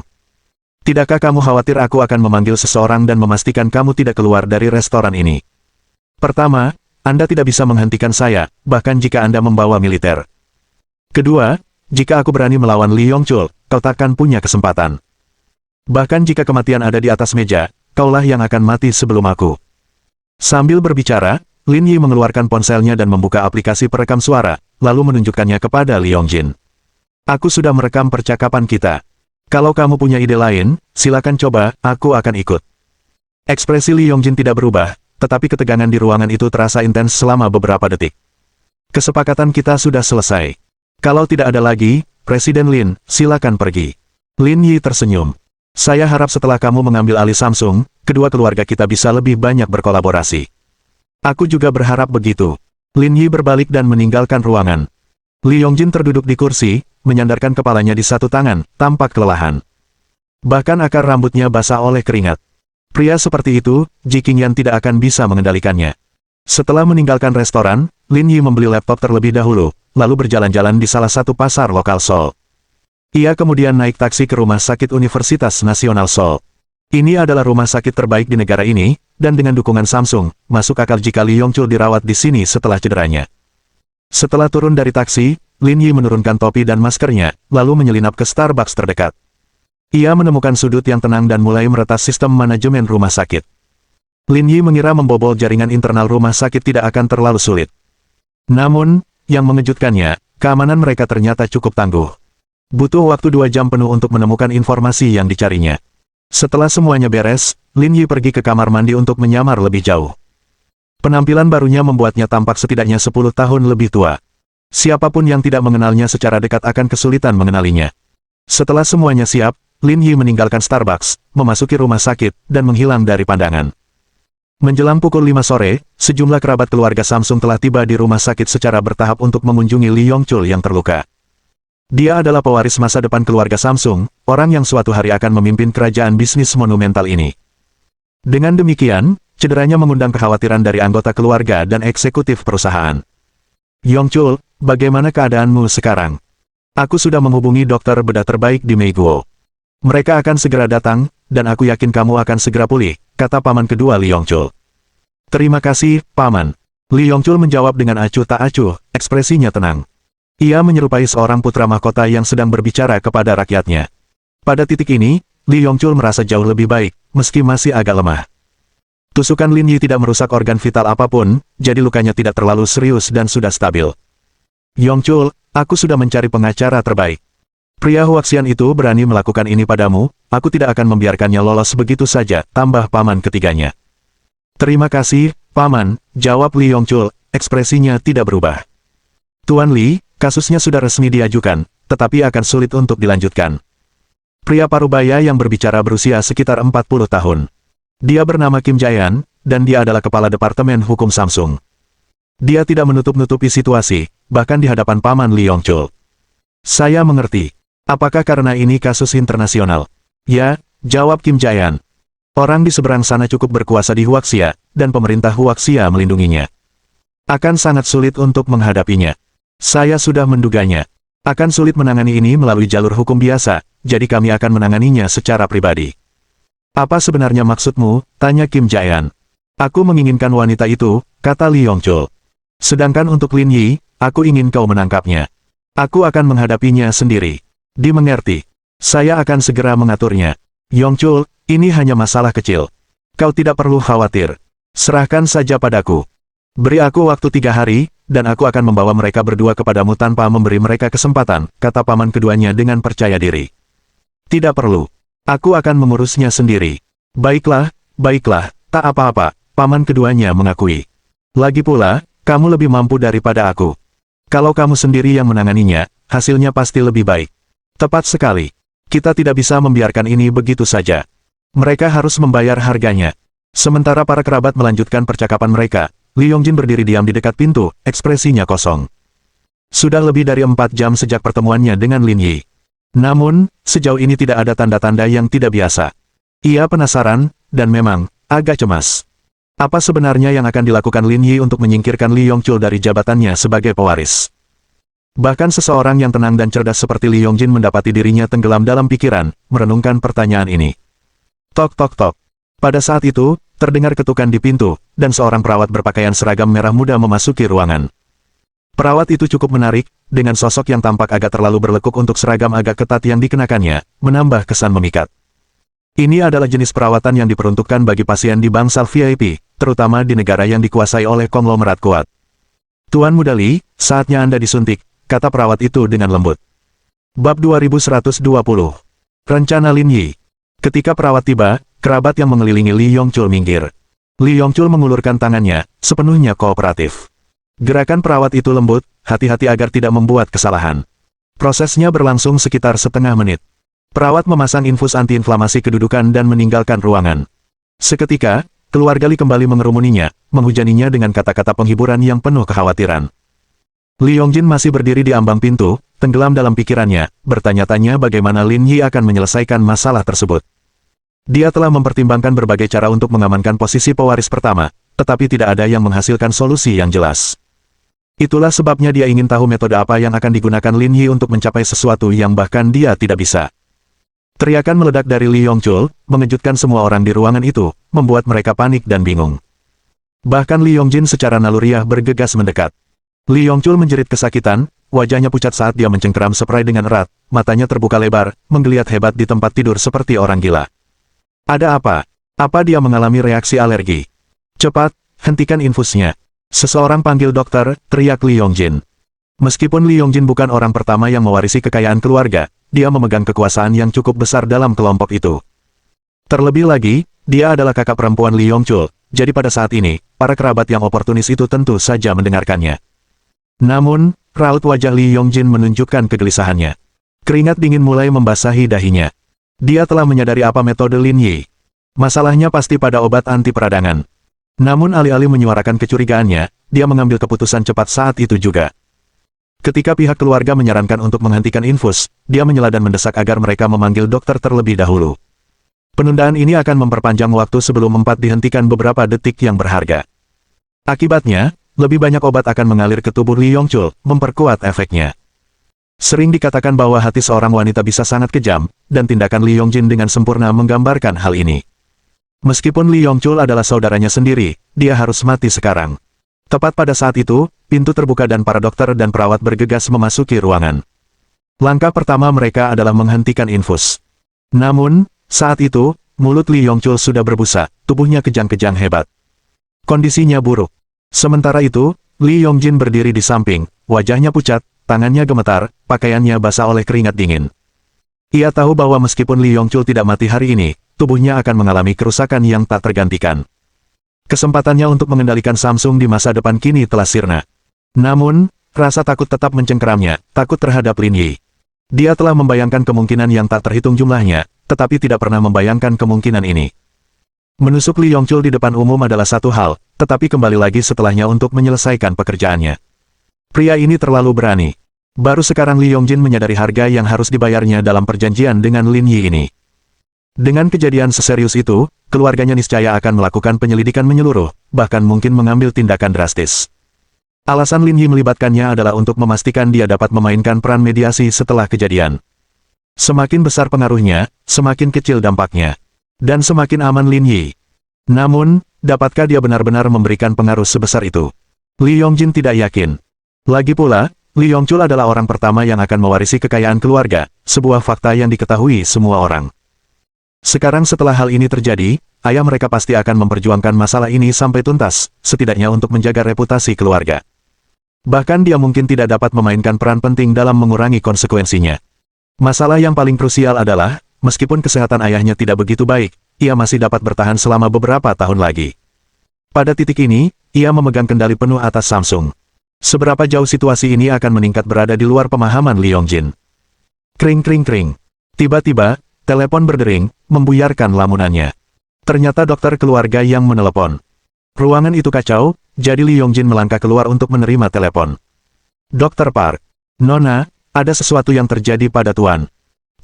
Tidakkah kamu khawatir aku akan memanggil seseorang dan memastikan kamu tidak keluar dari restoran ini? Pertama, Anda tidak bisa menghentikan saya, bahkan jika Anda membawa militer. Kedua, jika aku berani melawan Li Yongchul, kau takkan punya kesempatan. Bahkan jika kematian ada di atas meja, kaulah yang akan mati sebelum aku. Sambil berbicara, Lin Yi mengeluarkan ponselnya dan membuka aplikasi perekam suara, lalu menunjukkannya kepada Li Yongjin. Aku sudah merekam percakapan kita. Kalau kamu punya ide lain, silakan coba, aku akan ikut. Ekspresi Li Yongjin tidak berubah, tetapi ketegangan di ruangan itu terasa intens selama beberapa detik. Kesepakatan kita sudah selesai. Kalau tidak ada lagi, Presiden Lin, silakan pergi. Lin Yi tersenyum. Saya harap setelah kamu mengambil alih Samsung, kedua keluarga kita bisa lebih banyak berkolaborasi. Aku juga berharap begitu. Lin Yi berbalik dan meninggalkan ruangan. Li Yongjin terduduk di kursi, menyandarkan kepalanya di satu tangan, tampak kelelahan. Bahkan akar rambutnya basah oleh keringat. Pria seperti itu, Ji Qingyan tidak akan bisa mengendalikannya. Setelah meninggalkan restoran, Lin Yi membeli laptop terlebih dahulu, lalu berjalan-jalan di salah satu pasar lokal Seoul. Ia kemudian naik taksi ke Rumah Sakit Universitas Nasional Seoul. Ini adalah rumah sakit terbaik di negara ini, dan dengan dukungan Samsung, masuk akal jika Li Yongchul dirawat di sini setelah cederanya. Setelah turun dari taksi, Lin Yi menurunkan topi dan maskernya, lalu menyelinap ke Starbucks terdekat. Ia menemukan sudut yang tenang dan mulai meretas sistem manajemen rumah sakit. Lin Yi mengira membobol jaringan internal rumah sakit tidak akan terlalu sulit. Namun, yang mengejutkannya, keamanan mereka ternyata cukup tangguh. Butuh waktu 2 jam penuh untuk menemukan informasi yang dicarinya. Setelah semuanya beres, Lin Yi pergi ke kamar mandi untuk menyamar lebih jauh. Penampilan barunya membuatnya tampak setidaknya 10 tahun lebih tua. Siapapun yang tidak mengenalnya secara dekat akan kesulitan mengenalinya. Setelah semuanya siap, Lin Yi meninggalkan Starbucks, memasuki rumah sakit, dan menghilang dari pandangan. Menjelang pukul 5 sore, sejumlah kerabat keluarga Samsung telah tiba di rumah sakit secara bertahap untuk mengunjungi Li Yongchul yang terluka. Dia adalah pewaris masa depan keluarga Samsung, orang yang suatu hari akan memimpin kerajaan bisnis monumental ini. Dengan demikian, cederanya mengundang kekhawatiran dari anggota keluarga dan eksekutif perusahaan. Yongchul, bagaimana keadaanmu sekarang? Aku sudah menghubungi dokter bedah terbaik di Meiguo. Mereka akan segera datang, dan aku yakin kamu akan segera pulih, kata paman kedua Li Yongchul. Terima kasih, paman. Li Yongchul menjawab dengan acuh tak acuh, ekspresinya tenang. Ia menyerupai seorang putra mahkota yang sedang berbicara kepada rakyatnya. Pada titik ini, Li Yongchul merasa jauh lebih baik, meski masih agak lemah. Tusukan Lin Yi tidak merusak organ vital apapun, jadi lukanya tidak terlalu serius dan sudah stabil. Yongchul, aku sudah mencari pengacara terbaik. Pria Huaxian itu berani melakukan ini padamu, aku tidak akan membiarkannya lolos begitu saja, tambah paman ketiganya. Terima kasih, paman, jawab Li Yongchul, ekspresinya tidak berubah. Tuan Li, kasusnya sudah resmi diajukan, tetapi akan sulit untuk dilanjutkan. Pria parubaya yang berbicara berusia sekitar 40 tahun. Dia bernama Kim Jae-an, dan dia adalah kepala Departemen Hukum Samsung. Dia tidak menutup-nutupi situasi, bahkan di hadapan paman Li Yongchul. Saya mengerti. Apakah karena ini kasus internasional? Ya, jawab Kim Jae-an. Orang di seberang sana cukup berkuasa di Huaxia, dan pemerintah Huaxia melindunginya. Akan sangat sulit untuk menghadapinya. Saya sudah menduganya. Akan sulit menangani ini melalui jalur hukum biasa, jadi kami akan menanganinya secara pribadi. Apa sebenarnya maksudmu? Tanya Kim Jae-an. Aku menginginkan wanita itu, kata Li Yongchul. Sedangkan untuk Lin Yi, aku ingin kau menangkapnya. Aku akan menghadapinya sendiri. Dimengerti. Saya akan segera mengaturnya. Yongchul, ini hanya masalah kecil. Kau tidak perlu khawatir. Serahkan saja padaku. Beri aku waktu 3 hari, dan aku akan membawa mereka berdua kepadamu tanpa memberi mereka kesempatan, kata paman keduanya dengan percaya diri. Tidak perlu. Aku akan mengurusnya sendiri. Baiklah, baiklah, tak apa-apa, paman keduanya mengakui. Lagi pula, kamu lebih mampu daripada aku. Kalau kamu sendiri yang menanganinya, hasilnya pasti lebih baik. Tepat sekali. Kita tidak bisa membiarkan ini begitu saja. Mereka harus membayar harganya. Sementara para kerabat melanjutkan percakapan mereka, Li Yongjin berdiri diam di dekat pintu, ekspresinya kosong. Sudah lebih dari 4 jam sejak pertemuannya dengan Lin Yi. Namun, sejauh ini tidak ada tanda-tanda yang tidak biasa. Ia penasaran, dan memang, agak cemas. Apa sebenarnya yang akan dilakukan Lin Yi untuk menyingkirkan Li Yongchul dari jabatannya sebagai pewaris? Bahkan seseorang yang tenang dan cerdas seperti Li Yongjin mendapati dirinya tenggelam dalam pikiran, merenungkan pertanyaan ini. Tok tok tok. Pada saat itu, terdengar ketukan di pintu, dan seorang perawat berpakaian seragam merah muda memasuki ruangan. Perawat itu cukup menarik, dengan sosok yang tampak agak terlalu berlekuk untuk seragam agak ketat yang dikenakannya, menambah kesan memikat. Ini adalah jenis perawatan yang diperuntukkan bagi pasien di bangsal VIP, terutama di negara yang dikuasai oleh konglomerat kuat. Tuan Muda Li, saatnya Anda disuntik, kata perawat itu dengan lembut. Bab 2120. Rencana Lin Yi. Ketika perawat tiba, kerabat yang mengelilingi Li Yongchul minggir. Li Yongchul mengulurkan tangannya, sepenuhnya kooperatif. Gerakan perawat itu lembut, hati-hati agar tidak membuat kesalahan. Prosesnya berlangsung sekitar setengah menit. Perawat memasang infus antiinflamasi kedudukan dan meninggalkan ruangan. Seketika, keluarga Li kembali mengerumuninya, menghujaninya dengan kata-kata penghiburan yang penuh kekhawatiran. Li Yongjin masih berdiri di ambang pintu, tenggelam dalam pikirannya, bertanya-tanya bagaimana Lin Yi akan menyelesaikan masalah tersebut. Dia telah mempertimbangkan berbagai cara untuk mengamankan posisi pewaris pertama, tetapi tidak ada yang menghasilkan solusi yang jelas. Itulah sebabnya dia ingin tahu metode apa yang akan digunakan Lin Yi untuk mencapai sesuatu yang bahkan dia tidak bisa. Teriakan meledak dari Li Yongchul, mengejutkan semua orang di ruangan itu, membuat mereka panik dan bingung. Bahkan Li Yongjin secara naluriah bergegas mendekat. Li Yongchul menjerit kesakitan, wajahnya pucat saat dia mencengkeram spray dengan erat, matanya terbuka lebar, menggeliat hebat di tempat tidur seperti orang gila. Ada apa? Apa dia mengalami reaksi alergi? Cepat, hentikan infusnya. Seseorang panggil dokter, teriak Li Yongjin. Meskipun Li Yongjin bukan orang pertama yang mewarisi kekayaan keluarga, dia memegang kekuasaan yang cukup besar dalam kelompok itu. Terlebih lagi, dia adalah kakak perempuan Li Yongchul, jadi pada saat ini, para kerabat yang oportunis itu tentu saja mendengarkannya. Namun, raut wajah Li Yongjin menunjukkan kegelisahannya. Keringat dingin mulai membasahi dahinya. Dia telah menyadari apa metode Lin Yi. Masalahnya pasti pada obat anti peradangan. Namun alih-alih menyuarakan kecurigaannya, dia mengambil keputusan cepat saat itu juga. Ketika pihak keluarga menyarankan untuk menghentikan infus, dia menyela dan mendesak agar mereka memanggil dokter terlebih dahulu. Penundaan ini akan memperpanjang waktu sebelum empat dihentikan beberapa detik yang berharga. Akibatnya, lebih banyak obat akan mengalir ke tubuh Li Yongchul, memperkuat efeknya. Sering dikatakan bahwa hati seorang wanita bisa sangat kejam, dan tindakan Li Yongjin dengan sempurna menggambarkan hal ini. Meskipun Li Yongchul adalah saudaranya sendiri, dia harus mati sekarang. Tepat pada saat itu, pintu terbuka dan para dokter dan perawat bergegas memasuki ruangan. Langkah pertama mereka adalah menghentikan infus. Namun, saat itu, mulut Li Yongchul sudah berbusa, tubuhnya kejang-kejang hebat. Kondisinya buruk. Sementara itu, Li Yongjin berdiri di samping, wajahnya pucat, tangannya gemetar, pakaiannya basah oleh keringat dingin. Ia tahu bahwa meskipun Li Yongchul tidak mati hari ini, tubuhnya akan mengalami kerusakan yang tak tergantikan. Kesempatannya untuk mengendalikan Samsung di masa depan kini telah sirna. Namun, rasa takut tetap mencengkeramnya, takut terhadap Lin Yi. Dia telah membayangkan kemungkinan yang tak terhitung jumlahnya, tetapi tidak pernah membayangkan kemungkinan ini. Menusuk Li Yongchul di depan umum adalah satu hal, tetapi kembali lagi setelahnya untuk menyelesaikan pekerjaannya. Pria ini terlalu berani. Baru sekarang Li Yongjin menyadari harga yang harus dibayarnya dalam perjanjian dengan Lin Yi ini. Dengan kejadian seserius itu, keluarganya niscaya akan melakukan penyelidikan menyeluruh, bahkan mungkin mengambil tindakan drastis. Alasan Lin Yi melibatkannya adalah untuk memastikan dia dapat memainkan peran mediasi setelah kejadian. Semakin besar pengaruhnya, semakin kecil dampaknya. Dan semakin aman Lin Yi. Namun, dapatkah dia benar-benar memberikan pengaruh sebesar itu? Li Yongjin tidak yakin. Lagi pula, Li Yongchul adalah orang pertama yang akan mewarisi kekayaan keluarga, sebuah fakta yang diketahui semua orang. Sekarang setelah hal ini terjadi, ayah mereka pasti akan memperjuangkan masalah ini sampai tuntas, setidaknya untuk menjaga reputasi keluarga. Bahkan dia mungkin tidak dapat memainkan peran penting dalam mengurangi konsekuensinya. Masalah yang paling krusial adalah, meskipun kesehatan ayahnya tidak begitu baik, ia masih dapat bertahan selama beberapa tahun lagi. Pada titik ini, ia memegang kendali penuh atas Samsung. Seberapa jauh situasi ini akan meningkat berada di luar pemahaman Li Yongjin. Kring kring kring. Tiba-tiba, Telepon berdering, membuyarkan lamunannya. Ternyata dokter keluarga yang menelepon. Ruangan itu kacau, jadi Lee Yongjin melangkah keluar untuk menerima telepon. Dokter Park. Nona, ada sesuatu yang terjadi pada Tuan.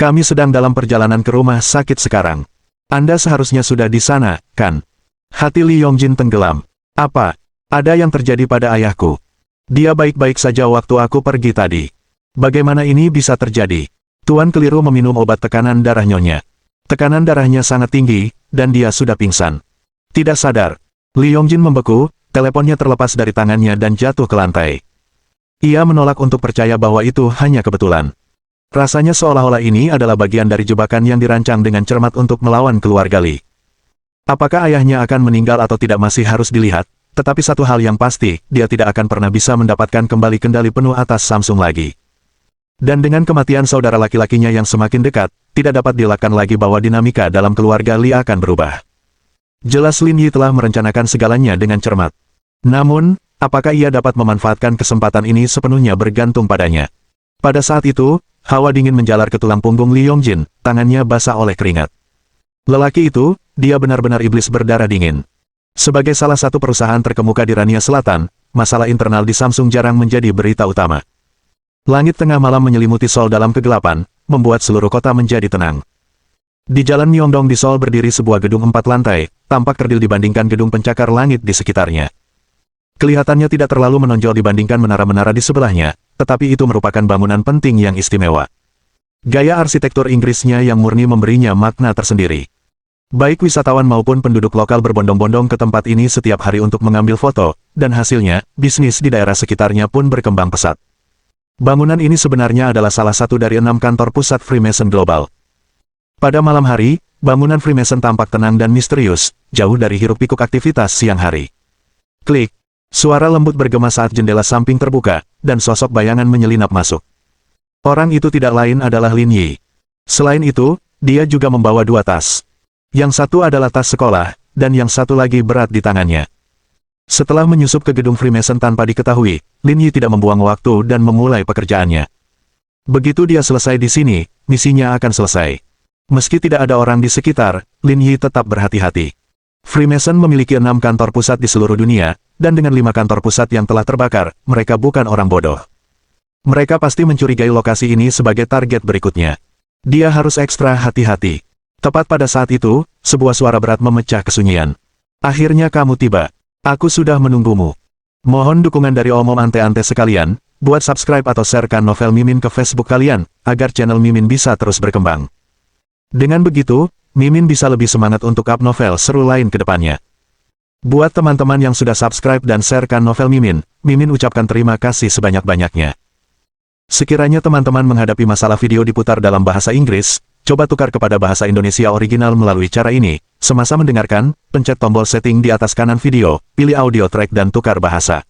Kami sedang dalam perjalanan ke rumah sakit sekarang. Anda seharusnya sudah di sana, kan? Hati Lee Yongjin tenggelam. Apa? Ada yang terjadi pada ayahku. Dia baik-baik saja waktu aku pergi tadi. Bagaimana ini bisa terjadi? Tuan keliru meminum obat tekanan darah nyonya. Tekanan darahnya sangat tinggi, dan dia sudah pingsan. Tidak sadar. Lee Yongjin membeku, teleponnya terlepas dari tangannya dan jatuh ke lantai. Ia menolak untuk percaya bahwa itu hanya kebetulan. Rasanya seolah-olah ini adalah bagian dari jebakan yang dirancang dengan cermat untuk melawan keluarga Lee. Apakah ayahnya akan meninggal atau tidak masih harus dilihat, tetapi satu hal yang pasti, dia tidak akan pernah bisa mendapatkan kembali kendali penuh atas Samsung lagi. Dan dengan kematian saudara laki-lakinya yang semakin dekat, tidak dapat dielakkan lagi bahwa dinamika dalam keluarga Lee akan berubah. Jelas Lin Yi telah merencanakan segalanya dengan cermat. Namun, apakah ia dapat memanfaatkan kesempatan ini sepenuhnya bergantung padanya. Pada saat itu, hawa dingin menjalar ke tulang punggung Lee Yongjin, tangannya basah oleh keringat. Lelaki itu, dia benar-benar iblis berdarah dingin. Sebagai salah satu perusahaan terkemuka di Rania Selatan, masalah internal di Samsung jarang menjadi berita utama. Langit tengah malam menyelimuti Seoul dalam kegelapan, membuat seluruh kota menjadi tenang. Di Jalan Myeongdong di Seoul berdiri sebuah gedung 4 lantai, tampak kerdil dibandingkan gedung pencakar langit di sekitarnya. Kelihatannya tidak terlalu menonjol dibandingkan menara-menara di sebelahnya, tetapi itu merupakan bangunan penting yang istimewa. Gaya arsitektur Inggrisnya yang murni memberinya makna tersendiri. Baik wisatawan maupun penduduk lokal berbondong-bondong ke tempat ini setiap hari untuk mengambil foto, dan hasilnya, bisnis di daerah sekitarnya pun berkembang pesat. Bangunan ini sebenarnya adalah salah satu dari 6 kantor pusat Freemason Global. Pada malam hari, bangunan Freemason tampak tenang dan misterius, jauh dari hiruk-pikuk aktivitas siang hari. Klik. Suara lembut bergema saat jendela samping terbuka, dan sosok bayangan menyelinap masuk. Orang itu tidak lain adalah Lin Yi. Selain itu, dia juga membawa 2 tas. Yang satu adalah tas sekolah, dan yang satu lagi berat di tangannya. Setelah menyusup ke gedung Freemason tanpa diketahui, Lin Yi tidak membuang waktu dan memulai pekerjaannya. Begitu dia selesai di sini, misinya akan selesai. Meski tidak ada orang di sekitar, Lin Yi tetap berhati-hati. Freemason memiliki 6 kantor pusat di seluruh dunia, dan dengan 5 kantor pusat yang telah terbakar, mereka bukan orang bodoh. Mereka pasti mencurigai lokasi ini sebagai target berikutnya. Dia harus ekstra hati-hati. Tepat pada saat itu, sebuah suara berat memecah kesunyian. Akhirnya kamu tiba. Aku sudah menunggumu. Mohon dukungan dari omom ante-ante sekalian, buat subscribe atau sharekan novel Mimin ke Facebook kalian, agar channel Mimin bisa terus berkembang. Dengan begitu, Mimin bisa lebih semangat untuk up novel seru lain ke depannya. Buat teman-teman yang sudah subscribe dan sharekan novel Mimin, Mimin ucapkan terima kasih sebanyak-banyaknya. Sekiranya teman-teman menghadapi masalah video diputar dalam bahasa Inggris, coba tukar kepada bahasa Indonesia original melalui cara ini. Semasa mendengarkan, pencet tombol setting di atas kanan video, pilih audio track dan tukar bahasa.